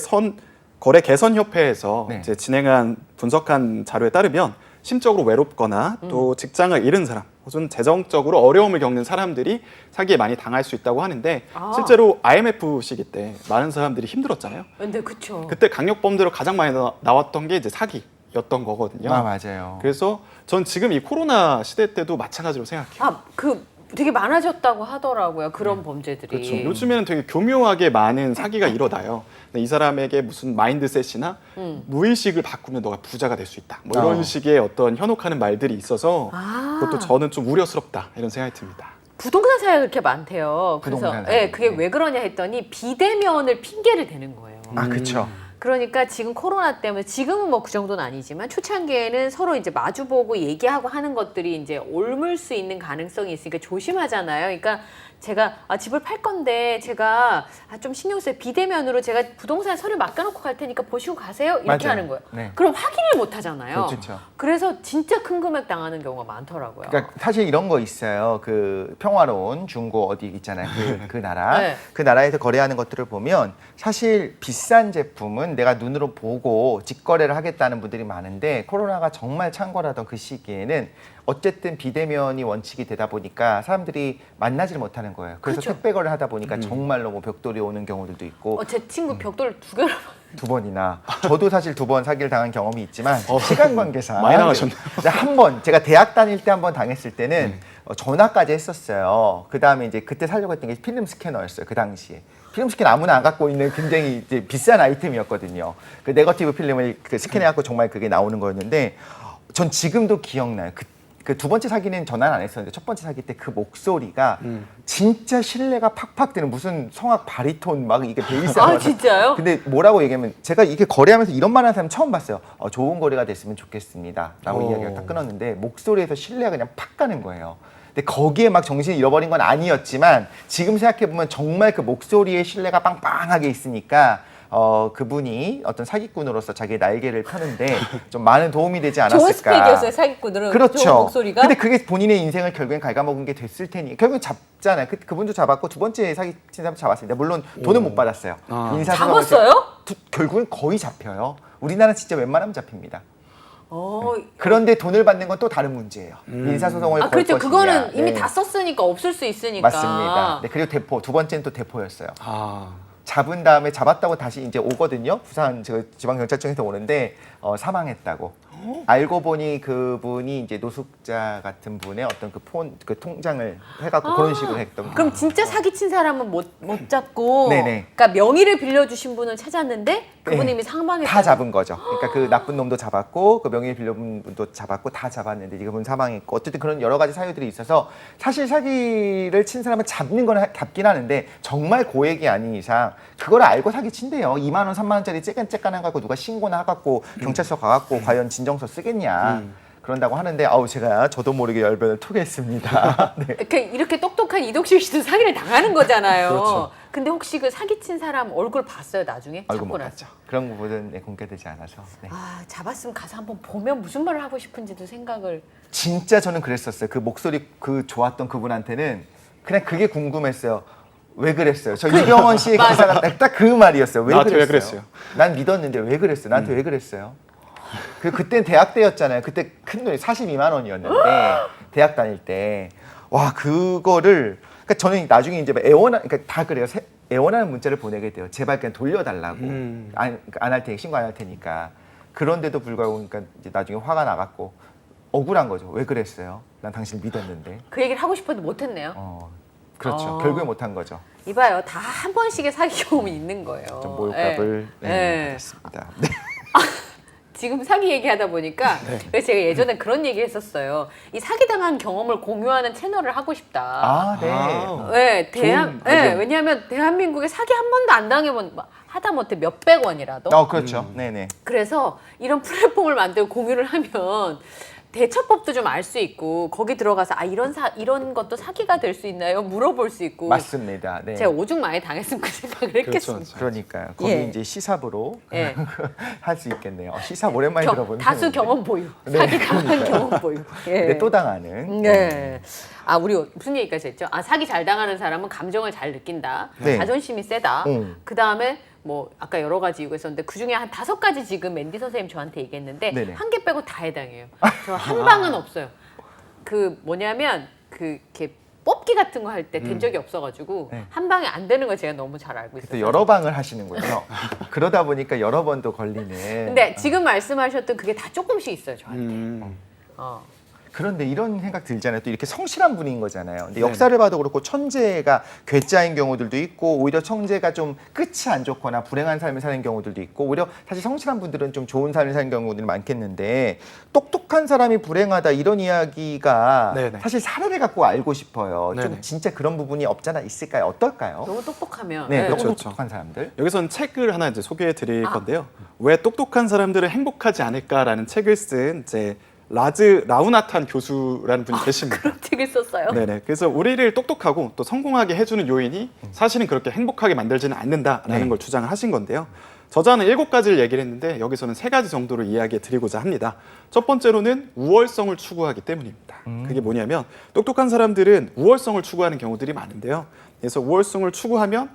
Speaker 4: 개선 협회에서
Speaker 2: 네.
Speaker 4: 이제 진행한 분석한 자료에 따르면 심적으로 외롭거나 또 직장을 잃은 사람, 혹은 재정적으로 어려움을 겪는 사람들이 사기에 많이 당할 수 있다고 하는데 실제로 IMF 시기 때 많은 사람들이 힘들었잖아요.
Speaker 1: 근데 그쵸.
Speaker 4: 그때 강력범죄로 가장 많이 나왔던 게 이제 사기였던 거거든요.
Speaker 2: 아 맞아요.
Speaker 4: 그래서 전 지금 이 코로나 시대 때도 마찬가지로 생각해요.
Speaker 1: 그 되게 많아졌다고 하더라고요. 그런 범죄들이.
Speaker 4: 그렇죠. 요즘에는 되게 교묘하게 많은 사기가 일어나요. 근데 이 사람에게 무슨 마인드셋이나 무의식을 바꾸면 너가 부자가 될 수 있다. 뭐 이런 식의 어떤 현혹하는 말들이 있어서 그것도 저는 좀 우려스럽다 이런 생각이 듭니다.
Speaker 1: 부동산 사례가 그렇게 많대요. 그래서
Speaker 2: 부동산
Speaker 1: 예,
Speaker 2: 사례.
Speaker 1: 그게 왜 그러냐 했더니 비대면을 핑계를 대는 거예요.
Speaker 2: 아 그렇죠.
Speaker 1: 그러니까 지금 코로나 때문에 지금은 뭐 그 정도는 아니지만 초창기에는 서로 이제 마주보고 얘기하고 하는 것들이 이제 옮을 수 있는 가능성이 있으니까 조심하잖아요. 그러니까 제가 집을 팔 건데 제가 좀 신경 써요. 비대면으로 제가 부동산 서류 맡겨놓고 갈 테니까 보시고 가세요. 이렇게
Speaker 2: 맞아요.
Speaker 1: 하는 거예요.
Speaker 2: 네.
Speaker 1: 그럼 확인을 못 하잖아요.
Speaker 2: 그렇죠.
Speaker 1: 그래서 진짜 큰 금액 당하는 경우가 많더라고요.
Speaker 2: 그러니까 사실 이런 거 있어요. 그 평화로운 중고 어디 있잖아요. 그 나라.
Speaker 1: 네.
Speaker 2: 그 나라에서 거래하는 것들을 보면 사실 비싼 제품은 내가 눈으로 보고 직거래를 하겠다는 분들이 많은데 코로나가 정말 창궐하던 그 시기에는 어쨌든 비대면이 원칙이 되다 보니까 사람들이 만나지를 못하는 거예요. 그래서
Speaker 1: 그렇죠.
Speaker 2: 택배 거래를 하다 보니까 정말로 뭐 벽돌이 오는 경우들도 있고
Speaker 1: 제 친구 벽돌 2개를
Speaker 2: 2번이나 저도 사실 2번 사기를 당한 경험이 있지만 시간 관계상
Speaker 4: 많이 당하셨네요.
Speaker 2: 한 번 제가 대학 다닐 때 한 번 당했을 때는 전화까지 했었어요. 그 다음에 이제 그때 살려고 했던 게 필름 스캐너였어요. 그 당시에. 필름 스캐너 아무나 안 갖고 있는 굉장히 이제 비싼 아이템이었거든요. 그 네거티브 필름을 그 스캔해갖고 정말 그게 나오는 거였는데 전 지금도 기억나요. 그 두 번째 사기는 전화는 안 했었는데 첫 번째 사기 때 그 목소리가 진짜 신뢰가 팍팍 되는 무슨 성악 바리톤 막 이게 베이스
Speaker 1: 아, 진짜요?
Speaker 2: 근데 뭐라고 얘기하면 제가 이게 거래하면서 이런 말 하는 사람 처음 봤어요. 좋은 거래가 됐으면 좋겠습니다 라고 이야기가 딱 끊었는데 목소리에서 신뢰가 그냥 팍 가는 거예요. 근데 거기에 막 정신을 잃어버린 건 아니었지만 지금 생각해보면 정말 그 목소리에 신뢰가 빵빵하게 있으니까 그분이 어떤 사기꾼으로서 자기의 날개를 펴는데 좀 많은 도움이 되지 않았을까.
Speaker 1: 좋은 스펙이었어요. 사기꾼들은.
Speaker 2: 그렇죠.
Speaker 1: 좋은 목소리가.
Speaker 2: 근데 그게 본인의 인생을 결국엔 갉아먹은 게 됐을 테니 결국엔 잡잖아요. 그분도 잡았고 두 번째 사기 친 사람 잡았습니다. 물론 돈은 못 받았어요. 인사소송을
Speaker 1: 잡았어요?
Speaker 2: 결국엔 거의 잡혀요. 우리나라는 진짜 웬만하면 잡힙니다.
Speaker 1: 어,
Speaker 2: 그런데 돈을 받는 건 또 다른 문제예요. 인사소송을 걸
Speaker 1: 그렇죠.
Speaker 2: 것이냐.
Speaker 1: 그거는 이미
Speaker 2: 네.
Speaker 1: 다 썼으니까 없을 수 있으니까.
Speaker 2: 맞습니다. 네, 그리고 대포 두 번째는 또 대포였어요.
Speaker 4: 아,
Speaker 2: 잡은 다음에 잡았다고 다시 이제 오거든요. 부산 지방경찰청에서 오는데 사망했다고. 알고 보니 그분이 이제 노숙자 같은 분의 어떤 그 통장을 해갖고 그런 식으로 했던.
Speaker 1: 그럼 진짜 사기친 사람은 못 잡고,
Speaker 2: 네네.
Speaker 1: 그러니까 명의를 빌려주신 분은 찾았는데 그분이
Speaker 2: 네.
Speaker 1: 이미 사망했다.
Speaker 2: 다 잡은 거죠. 그러니까 그 나쁜 놈도 잡았고 그 명예 빌려준 분도 잡았고 다 잡았는데 이분 사망했고 어쨌든 그런 여러 가지 사유들이 있어서 사실 사기를 친 사람은 잡는 건 잡긴 하는데 정말 고액이 아닌 이상 그걸 알고 사기 친대요. 2만 원, 3만 원짜리 째깐째깐 해갖고 누가 신고나 해갖고 경찰서 가갖고 과연 진정서 쓰겠냐. 그런다고 하는데 제가 저도 모르게 열변을 토했습니다. 네.
Speaker 1: 이렇게 똑똑한 이덕실 씨도 사기를 당하는 거잖아요.
Speaker 2: 그렇죠.
Speaker 1: 근데 혹시 그 사기친 사람 얼굴 봤어요 나중에?
Speaker 2: 얼굴
Speaker 1: 잡고
Speaker 2: 못
Speaker 1: 나서?
Speaker 2: 봤죠. 그런 부분은 공개되지 않아서. 네.
Speaker 1: 잡았으면 가서 한번 보면 무슨 말을 하고 싶은지도 생각을.
Speaker 2: 진짜 저는 그랬었어요. 그 목소리 그 좋았던 그분한테는 그냥 그게 궁금했어요. 왜 그랬어요? 저 이경원 씨의 기사가 딱 그 말이었어요. 왜
Speaker 4: 나한테
Speaker 2: 그랬어요?
Speaker 4: 왜 그랬어요?
Speaker 2: 난 믿었는데 왜 그랬어요? 나한테 왜 그랬어요? 그땐 대학 때였잖아요. 그때 큰 돈이 42만 원이었는데 대학 다닐 때 와 그거를 그러니까 저는 나중에 이제 그러니까 다 그래요. 애원하는 문자를 보내게 돼요. 제발 그냥 돌려달라고 안 할 테니까 신고 안 할 테니까 그런데도 불구하고 그러니까 이제 나중에 화가 나갖고 억울한 거죠. 왜 그랬어요? 난 당신 믿었는데.
Speaker 1: 그 얘기를 하고 싶었는데 못했네요.
Speaker 2: 그렇죠. 결국에 못한 거죠.
Speaker 1: 이봐요. 다 한 번씩의 사기 경험이 있는 거예요.
Speaker 2: 좀 모욕값을
Speaker 1: 네.
Speaker 2: 받았습니다. 네.
Speaker 1: 지금 사기 얘기하다 보니까 그래서 제가 예전에 그런 얘기 했었어요. 이 사기당한 경험을 공유하는 채널을 하고 싶다.
Speaker 2: 네.
Speaker 1: 네,
Speaker 4: 좋은 아이디어.
Speaker 1: 왜냐하면 대한민국에 사기 한 번도 안 당해본 하다못해 몇백 원이라도.
Speaker 2: 그렇죠. 네네.
Speaker 1: 그래서 이런 플랫폼을 만들고 공유를 하면 대처법도 좀 알 수 있고 거기 들어가서 이런 것도 사기가 될 수 있나요? 물어볼 수 있고.
Speaker 2: 맞습니다. 네.
Speaker 1: 제가 오죽 많이 당했으면 그 생각을 했겠습니다.
Speaker 2: 그러니까요. 거기
Speaker 1: 예.
Speaker 2: 이제 시삽으로
Speaker 1: 예.
Speaker 2: 할 수 있겠네요. 시삽 오랜만에 들어보는
Speaker 1: 다수
Speaker 2: 표현인데.
Speaker 1: 경험 보유,
Speaker 2: 네.
Speaker 1: 사기 강한 경험 보유. 예.
Speaker 2: 근데 또 당하는.
Speaker 1: 네. 아, 우리 무슨 얘기까지 했죠? 아, 사기 잘 당하는 사람은 감정을 잘 느낀다.
Speaker 2: 네.
Speaker 1: 자존심이 세다.
Speaker 2: 음.
Speaker 1: 그 다음에 뭐 아까 여러 가지 이유가 있었는데 그 중에 한 5가지 지금 맨디 선생님 저한테 얘기했는데
Speaker 2: 네네.
Speaker 1: 한 개 빼고 다 해당해요. 저 한 방은 없어요. 그 뭐냐면 그 이렇게 뽑기 같은 거 할 때 된 적이 없어가지고
Speaker 2: 네.
Speaker 1: 한 방에 안 되는 걸 제가 너무 잘 알고
Speaker 2: 또
Speaker 1: 있어요.
Speaker 2: 여러 방을 하시는군요. 그러다 보니까 여러 번도 걸리는.
Speaker 1: 근데 지금 말씀하셨던 그게 다 조금씩 있어요 저한테. 어.
Speaker 2: 그런데 이런 생각 들잖아요. 또 이렇게 성실한 분인 거잖아요. 근데
Speaker 4: 네.
Speaker 2: 역사를 봐도 그렇고 천재가 괴짜인 경우들도 있고 오히려 천재가 좀 끝이 안 좋거나 불행한 삶을 사는 경우들도 있고 오히려 사실 성실한 분들은 좀 좋은 삶을 사는 경우들이 많겠는데 똑똑한 사람이 불행하다 이런 이야기가
Speaker 4: 네네.
Speaker 2: 사실 사례를 갖고 알고 싶어요. 좀
Speaker 4: 네네.
Speaker 2: 진짜 그런 부분이 없잖아 있을까요? 어떨까요?
Speaker 1: 너무 똑똑하면.
Speaker 2: 네,
Speaker 1: 네.
Speaker 2: 너무
Speaker 4: 그렇죠.
Speaker 2: 똑똑한 사람들.
Speaker 4: 여기서는 책을 하나 이제 소개해 드릴 건데요. 왜 똑똑한 사람들은 행복하지 않을까라는 책을 쓴 이제 라우나탄 교수라는 분이 계십니다.
Speaker 1: 그런 책을 썼어요.
Speaker 4: 네네. 그래서 우리를 똑똑하고 또 성공하게 해주는 요인이 사실은 그렇게 행복하게 만들지는 않는다라는
Speaker 2: 네.
Speaker 4: 걸 주장을 하신 건데요. 저자는 7가지를 얘기를 했는데 여기서는 3가지 정도를 이야기해 드리고자 합니다. 첫 번째로는 우월성을 추구하기 때문입니다. 그게 뭐냐면 똑똑한 사람들은 우월성을 추구하는 경우들이 많은데요. 그래서 우월성을 추구하면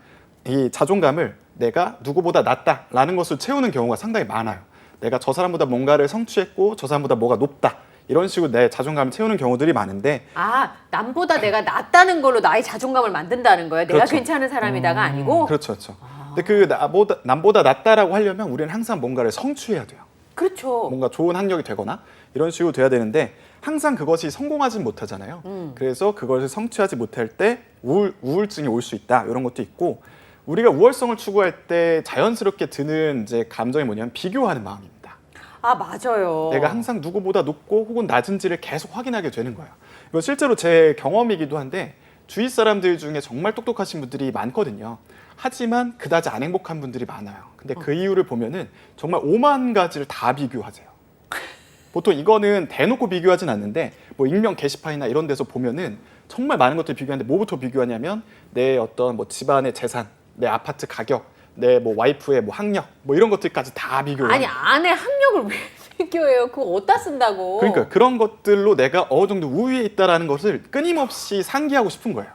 Speaker 4: 이 자존감을 내가 누구보다 낫다라는 것을 채우는 경우가 상당히 많아요. 내가 저 사람보다 뭔가를 성취했고 저 사람보다 뭐가 높다. 이런 식으로 내 자존감을 채우는 경우들이 많은데
Speaker 1: 아, 남보다 내가 낫다는 걸로 나의 자존감을 만든다는 거예요. 내가
Speaker 4: 그렇죠.
Speaker 1: 괜찮은 사람이다가 아니고.
Speaker 4: 그렇죠. 근데 그 남보다 낫다라고 하려면 우리는 항상 뭔가를 성취해야 돼요.
Speaker 1: 그렇죠.
Speaker 4: 뭔가 좋은 학력이 되거나 이런 식으로 돼야 되는데 항상 그것이 성공하지 못하잖아요. 그래서 그것을 성취하지 못할 때 우울증이 올 수 있다. 이런 것도 있고 우리가 우월성을 추구할 때 자연스럽게 드는 이제 감정이 뭐냐면 비교하는 마음입니다.
Speaker 1: 아, 맞아요.
Speaker 4: 내가 항상 누구보다 높고 혹은 낮은지를 계속 확인하게 되는 거예요. 이거 실제로 제 경험이기도 한데 주위 사람들 중에 정말 똑똑하신 분들이 많거든요. 하지만 그다지 안 행복한 분들이 많아요. 근데 그 이유를 보면은 정말 5만 가지를 다 비교하세요. 보통 이거는 대놓고 비교하진 않는데 뭐 익명 게시판이나 이런 데서 보면은 정말 많은 것들을 비교하는데 뭐부터 비교하냐면 내 어떤 뭐 집안의 재산, 내 아파트 가격, 내 뭐 와이프의 뭐 학력, 뭐 이런 것들까지 다 비교해요.
Speaker 1: 아니, 아내 학력을 왜 비교해요? 그거 어디다 쓴다고.
Speaker 4: 그러니까 그런 것들로 내가 어느 정도 우위에 있다라는 것을 끊임없이 상기하고 싶은 거예요.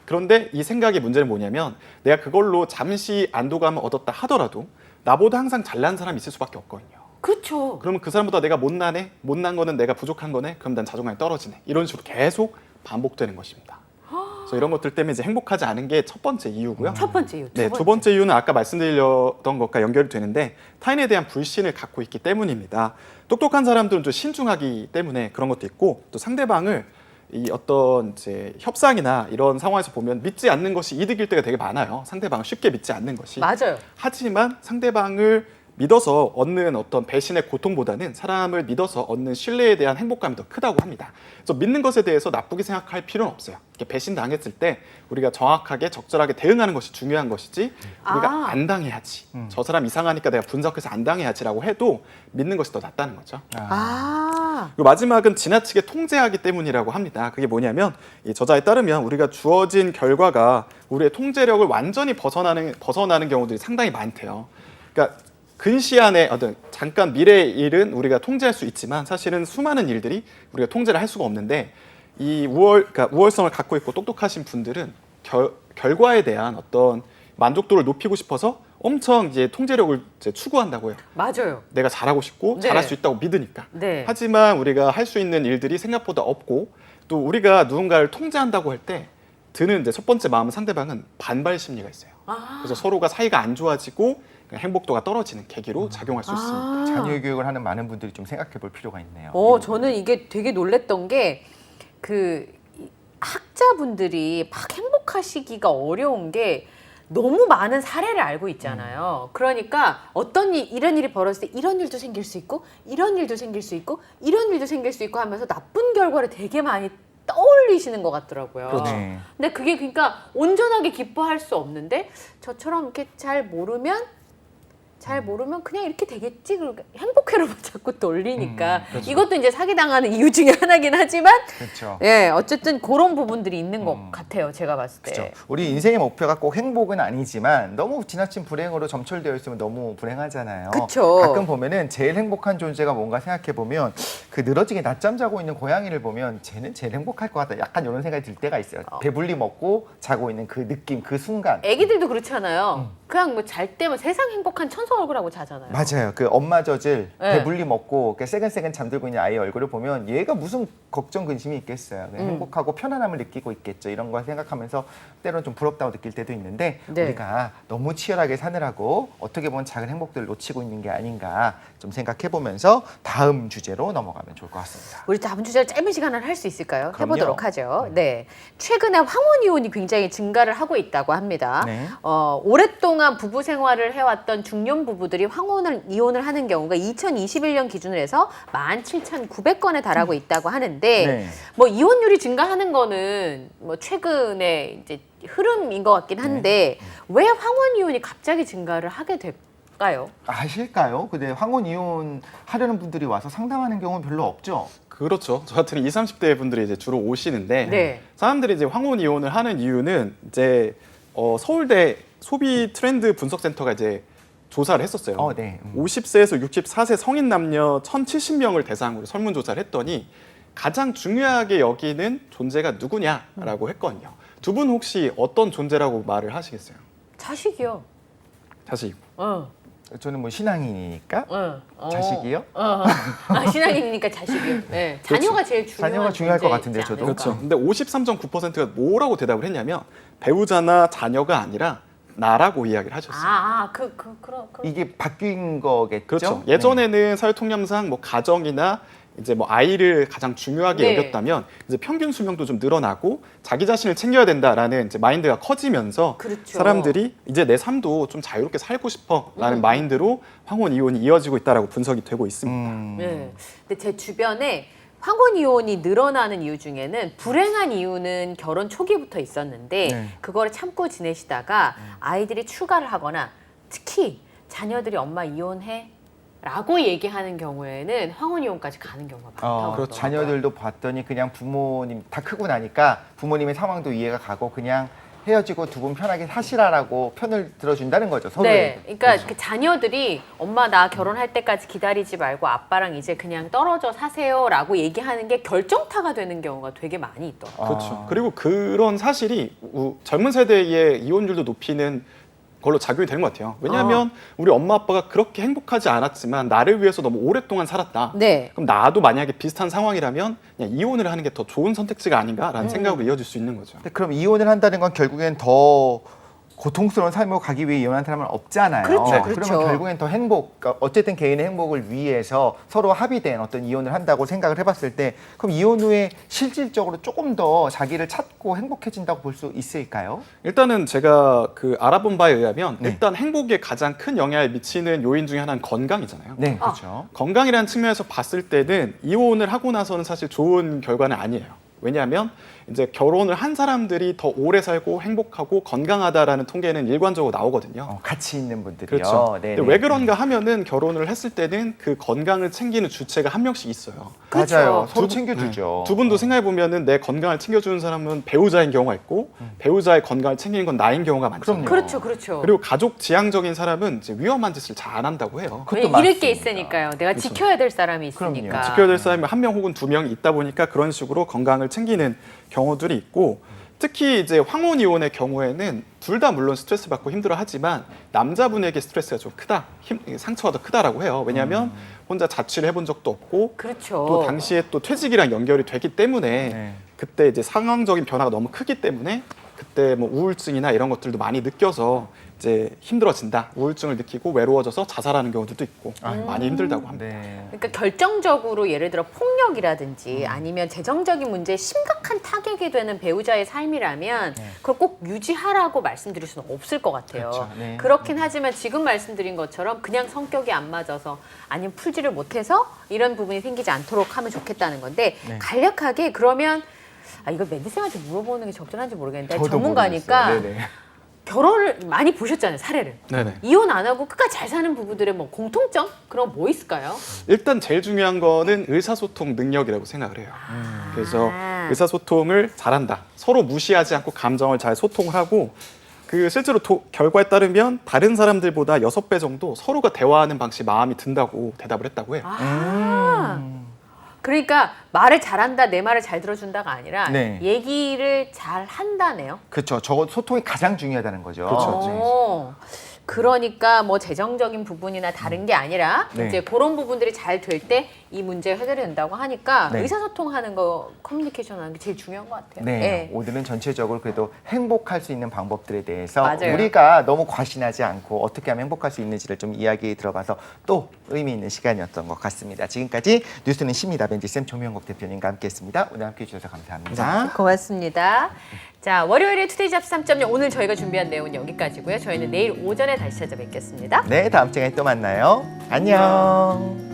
Speaker 4: 그런데 이 생각의 문제는 뭐냐면 내가 그걸로 잠시 안도감을 얻었다 하더라도 나보다 항상 잘난 사람이 있을 수밖에 없거든요.
Speaker 1: 그렇죠.
Speaker 4: 그러면 그 사람보다 내가 못나네, 못난 거는 내가 부족한 거네, 그럼 난 자존감이 떨어지네. 이런 식으로 계속 반복되는 것입니다. 그래서 이런 것들 때문에 이제 행복하지 않은 게 첫 번째 이유고요.
Speaker 1: 첫 번째 이유.
Speaker 4: 네, 두 번째 이유는 아까 말씀드렸던 것과 연결이 되는데 타인에 대한 불신을 갖고 있기 때문입니다. 똑똑한 사람들은 좀 신중하기 때문에 그런 것도 있고 또 상대방을 이 어떤 이제 협상이나 이런 상황에서 보면 믿지 않는 것이 이득일 때가 되게 많아요. 상대방을 쉽게 믿지 않는 것이.
Speaker 1: 맞아요.
Speaker 4: 하지만 상대방을 믿어서 얻는 어떤 배신의 고통보다는 사람을 믿어서 얻는 신뢰에 대한 행복감이 더 크다고 합니다. 그래서 믿는 것에 대해서 나쁘게 생각할 필요는 없어요. 이렇게 배신당했을 때 우리가 정확하게 적절하게 대응하는 것이 중요한 것이지 우리가
Speaker 1: 아.
Speaker 4: 안 당해야지. 저 사람 이상하니까 내가 분석해서 안 당해야지라고 해도 믿는 것이 더 낫다는 거죠.
Speaker 1: 아.
Speaker 4: 그리고 마지막은 지나치게 통제하기 때문이라고 합니다. 그게 뭐냐면 이 저자에 따르면 우리가 주어진 결과가 우리의 통제력을 완전히 벗어나는 경우들이 상당히 많대요. 그러니까 근시안의 어떤 잠깐 미래의 일은 우리가 통제할 수 있지만 사실은 수많은 일들이 우리가 통제를 할 수가 없는데 이 그러니까 우월성을 갖고 있고 똑똑하신 분들은 결과에 대한 어떤 만족도를 높이고 싶어서 엄청 이제 통제력을 이제 추구한다고요.
Speaker 1: 맞아요.
Speaker 4: 내가 잘하고 싶고
Speaker 1: 네.
Speaker 4: 잘할 수 있다고 믿으니까.
Speaker 1: 네.
Speaker 4: 하지만 우리가 할 수 있는 일들이 생각보다 없고 또 우리가 누군가를 통제한다고 할 때 드는 이제 첫 번째 마음은 상대방은 반발 심리가 있어요.
Speaker 1: 아.
Speaker 4: 그래서 서로가 사이가 안 좋아지고 행복도가 떨어지는 계기로 작용할 수 있습니다.
Speaker 2: 자녀 교육을 하는 많은 분들이 좀 생각해 볼 필요가 있네요.
Speaker 1: 저는 이게 되게 놀랬던 게 그 학자분들이 막 행복하시기가 어려운 게 너무 많은 사례를 알고 있잖아요. 그러니까 어떤 이런 일이 벌어졌을 때 이런 일도 생길 수 있고 이런 일도 생길 수 있고 이런 일도 생길 수 있고 하면서 나쁜 결과를 되게 많이 떠올리시는 것 같더라고요.
Speaker 4: 그렇죠.
Speaker 2: 네.
Speaker 1: 근데 그게 그러니까 온전하게 기뻐할 수 없는데 저처럼 이렇게 잘 모르면 잘 모르면 그냥 이렇게 되겠지. 그러니까 행복회로만 자꾸 돌리니까 이것도 이제 사기당하는 이유 중에 하나긴 하지만
Speaker 2: 그렇죠.
Speaker 1: 예, 어쨌든 그런 부분들이 있는 것 같아요. 제가 봤을 때.
Speaker 2: 그렇죠. 우리 인생의 목표가 꼭 행복은 아니지만 너무 지나친 불행으로 점철되어 있으면 너무 불행하잖아요.
Speaker 1: 그쵸.
Speaker 2: 가끔 보면은 제일 행복한 존재가 뭔가 생각해 보면 그 늘어지게 낮잠 자고 있는 고양이를 보면 쟤는 제일 행복할 것 같다. 약간 이런 생각이 들 때가 있어요. 배불리 먹고 자고 있는 그 느낌, 그 순간.
Speaker 1: 애기들도 그렇잖아요. 그냥 뭐 잘 때면 세상 행복한 천사 얼굴하고 자잖아요.
Speaker 2: 맞아요. 그 엄마 젖을
Speaker 1: 네.
Speaker 2: 배불리 먹고 이렇게 새근새근 잠들고 있는 아이의 얼굴을 보면 얘가 무슨 걱정 근심이 있겠어요. 그냥 행복하고 편안함을 느끼고 있겠죠. 이런 걸 생각하면서 때로는 좀 부럽다고 느낄 때도 있는데
Speaker 1: 네.
Speaker 2: 우리가 너무 치열하게 사느라고 어떻게 보면 작은 행복들을 놓치고 있는 게 아닌가 좀 생각해 보면서 다음 주제로 넘어가면 좋을 것 같습니다.
Speaker 1: 우리 다음 주제를 짧은 시간을 할 수 있을까요?
Speaker 2: 그럼요.
Speaker 1: 해보도록 하죠. 네, 최근에 황혼 이혼이 굉장히 증가를 하고 있다고 합니다.
Speaker 2: 네.
Speaker 1: 오랫동안 부부 생활을 해왔던 중년 부부들이 이혼을 하는 경우가 2021년 기준으로 해서 17,900건에 달하고 있다고 하는데
Speaker 2: 네.
Speaker 1: 뭐 이혼율이 증가하는 거는 뭐 최근에 이제 흐름인 것 같긴 한데 왜 황혼 이혼이 갑자기 증가를 하게 될까요?
Speaker 2: 아실까요? 근데 황혼 이혼 하려는 분들이 와서 상담하는 경우는 별로 없죠.
Speaker 4: 그렇죠. 저 같은 20, 30대 분들이 이제 주로 오시는데
Speaker 1: 네.
Speaker 4: 사람들이 이제 황혼 이혼을 하는 이유는 이제 서울대 소비 트렌드 분석센터가 이제 조사를 했었어요.
Speaker 2: 네.
Speaker 4: 50세에서 64세 성인 남녀 1,070명을 대상으로 설문조사를 했더니 가장 중요하게 여기는 존재가 누구냐라고 했거든요. 두 분 혹시 어떤 존재라고 말을 하시겠어요?
Speaker 1: 자식이요.
Speaker 4: 자식.
Speaker 2: 저는 뭐 신앙인이니까 자식이요?
Speaker 1: 신앙인이니까 자식이요. 네. 자녀가 제일 중요한
Speaker 2: 자녀가 중요할 것
Speaker 1: 존재이지
Speaker 2: 같은데, 저도.
Speaker 1: 않을까.
Speaker 4: 그렇죠. 근데 53.9%가 뭐라고 대답을 했냐면 배우자나 자녀가 아니라 나라고 이야기를 하셨어요.
Speaker 1: 그런.
Speaker 2: 이게 바뀐 거겠죠?
Speaker 4: 그렇죠. 예전에는 사회 통념상 뭐 가정이나 이제 뭐 아이를 가장 중요하게
Speaker 1: 네.
Speaker 4: 여겼다면 이제 평균 수명도 좀 늘어나고 자기 자신을 챙겨야 된다라는 이제 마인드가 커지면서
Speaker 1: 그렇죠.
Speaker 4: 사람들이 이제 내 삶도 좀 자유롭게 살고 싶어라는 마인드로 황혼 이혼이 이어지고 있다라고 분석이 되고 있습니다.
Speaker 1: 네. 근데 제 주변에 황혼 이혼이 늘어나는 이유 중에는 불행한 이유는 결혼 초기부터 있었는데
Speaker 2: 네.
Speaker 1: 그거를 참고 지내시다가 아이들이 출가를 하거나 특히 자녀들이 엄마 이혼해 라고 얘기하는 경우에는 황혼 이혼까지 가는 경우가 많다고
Speaker 2: 그렇죠.
Speaker 1: 하더라고요.
Speaker 2: 자녀들도 봤더니 그냥 부모님 다 크고 나니까 부모님의 상황도 이해가 가고 그냥 헤어지고 두 분 편하게 사시라라고 편을 들어준다는 거죠. 서로에.
Speaker 1: 네, 그러니까 그 자녀들이 엄마 나 결혼할 때까지 기다리지 말고 아빠랑 이제 그냥 떨어져 사세요라고 얘기하는 게 결정타가 되는 경우가 되게 많이 있더라고요.
Speaker 4: 그렇죠. 그리고 그런 사실이 젊은 세대의 이혼율도 높이는 걸로 작용이 되는 것 같아요. 왜냐하면 우리 엄마 아빠가 그렇게 행복하지 않았지만 나를 위해서 너무 오랫동안 살았다.
Speaker 1: 네.
Speaker 4: 그럼 나도 만약에 비슷한 상황이라면 그냥 이혼을 하는 게 더 좋은 선택지가 아닌가라는 생각으로 이어질 수 있는 거죠.
Speaker 2: 근데 그럼 이혼을 한다는 건 결국엔 더 고통스러운 삶으로 가기 위해 이혼한 사람은 없잖아요.
Speaker 1: 그렇죠,
Speaker 2: 그러면
Speaker 1: 그렇죠.
Speaker 2: 결국엔 더 행복, 그러니까 어쨌든 개인의 행복을 위해서 서로 합의된 어떤 이혼을 한다고 생각을 해봤을 때 그럼 이혼 후에 실질적으로 조금 더 자기를 찾고 행복해진다고 볼 수 있을까요?
Speaker 4: 일단은 제가 그 알아본 바에 의하면
Speaker 2: 네.
Speaker 4: 일단 행복에 가장 큰 영향을 미치는 요인 중에 하나는 건강이잖아요.
Speaker 2: 네, 그렇죠.
Speaker 4: 건강이라는 측면에서 봤을 때는 이혼을 하고 나서는 사실 좋은 결과는 아니에요. 왜냐하면 이제 결혼을 한 사람들이 더 오래 살고 행복하고 건강하다라는 통계는 일관적으로 나오거든요.
Speaker 2: 같이 있는 분들이요.
Speaker 4: 그렇죠.
Speaker 2: 네,
Speaker 4: 근데 왜 그런가 하면은 결혼을 했을 때는 그 건강을 챙기는 주체가 한 명씩 있어요.
Speaker 1: 그렇죠.
Speaker 2: 맞아요. 서로
Speaker 4: 두 분-
Speaker 2: 챙겨주죠.
Speaker 4: 두 분도 생각해 보면은 내 건강을 챙겨주는 사람은 배우자인 경우가 있고 배우자의 건강을 챙기는 건 나인 경우가 많잖아요.
Speaker 2: 그럼요.
Speaker 1: 그렇죠, 그렇죠.
Speaker 4: 그리고 가족 지향적인 사람은 이제 위험한 짓을 잘 안 한다고 해요.
Speaker 2: 그것도
Speaker 1: 왜냐면 잃을 게
Speaker 2: 맞습니다.
Speaker 1: 있으니까요. 내가 지켜야 될 사람이
Speaker 2: 그럼요.
Speaker 1: 있으니까.
Speaker 4: 지켜야 될 사람이 한 명 혹은 두 명이 있다 보니까 그런 식으로 건강을 챙기는 경우들이 있고 특히 이제 황혼 이혼의 경우에는 둘 다 물론 스트레스 받고 힘들어하지만 남자분에게 스트레스가 좀 크다, 상처가 더 크다라고 해요. 왜냐하면 혼자 자취를 해본 적도 없고
Speaker 1: 그렇죠.
Speaker 4: 또 당시에 또 퇴직이랑 연결이 되기 때문에
Speaker 2: 네.
Speaker 4: 그때 이제 상황적인 변화가 너무 크기 때문에 그때 뭐 우울증이나 이런 것들도 많이 느껴서 이제 힘들어진다, 우울증을 느끼고 외로워져서 자살하는 경우들도 있고 많이 힘들다고 합니다.
Speaker 2: 네.
Speaker 1: 그러니까 결정적으로 예를 들어 폭력이라든지 아니면 재정적인 문제에 심각한 타격이 되는 배우자의 삶이라면 그걸 꼭 유지하라고 말씀드릴 수는 없을 것 같아요.
Speaker 2: 그렇죠. 네.
Speaker 1: 그렇긴 하지만 지금 말씀드린 것처럼 그냥 성격이 안 맞아서 아니면 풀지를 못해서 이런 부분이 생기지 않도록 하면 좋겠다는 건데
Speaker 2: 네.
Speaker 1: 간략하게 그러면 이거 매니쌤한테 물어보는 게 적절한지 모르겠는데
Speaker 2: 저도
Speaker 1: 전문가니까
Speaker 2: 모르겠어요. 네네.
Speaker 1: 결혼을 많이 보셨잖아요, 사례를.
Speaker 4: 네네.
Speaker 1: 이혼 안 하고 끝까지 잘 사는 부부들의 뭐 공통점? 그럼 뭐 있을까요?
Speaker 4: 일단 제일 중요한 거는 의사소통 능력이라고 생각을 해요. 그래서 의사소통을 잘한다. 서로 무시하지 않고 감정을 잘 소통을 하고 그 실제로 결과에 따르면 다른 사람들보다 6배 정도 서로가 대화하는 방식 마음이 든다고 대답을 했다고 해요.
Speaker 1: 그러니까 말을 잘한다, 내 말을 잘 들어준다가 아니라
Speaker 2: 네.
Speaker 1: 얘기를 잘 한다네요.
Speaker 2: 그렇죠. 저 소통이 가장 중요하다는 거죠.
Speaker 1: 어, 그러니까 뭐 재정적인 부분이나 다른 게 아니라
Speaker 2: 네.
Speaker 1: 이제 그런 부분들이 잘 될 때 이 문제가 해결이 된다고 하니까
Speaker 2: 네.
Speaker 1: 의사소통하는 거, 커뮤니케이션 하는 게 제일 중요한 것 같아요.
Speaker 2: 네,
Speaker 1: 네.
Speaker 2: 오늘은 전체적으로 그래도 행복할 수 있는 방법들에 대해서
Speaker 1: 맞아요.
Speaker 2: 우리가 너무 과신하지 않고 어떻게 하면 행복할 수 있는지를 좀 이야기 들어봐서 또 의미 있는 시간이었던 것 같습니다. 지금까지 뉴스는 십니다. 벤지쌤 조명국 대표님과 함께했습니다. 오늘 함께해 주셔서 감사합니다.
Speaker 1: 고맙습니다. 자, 월요일에 투데이 잡스 3.0 오늘 저희가 준비한 내용은 여기까지고요. 저희는 내일 오전에 다시 찾아뵙겠습니다.
Speaker 2: 네, 다음 시간에 또 만나요. 안녕.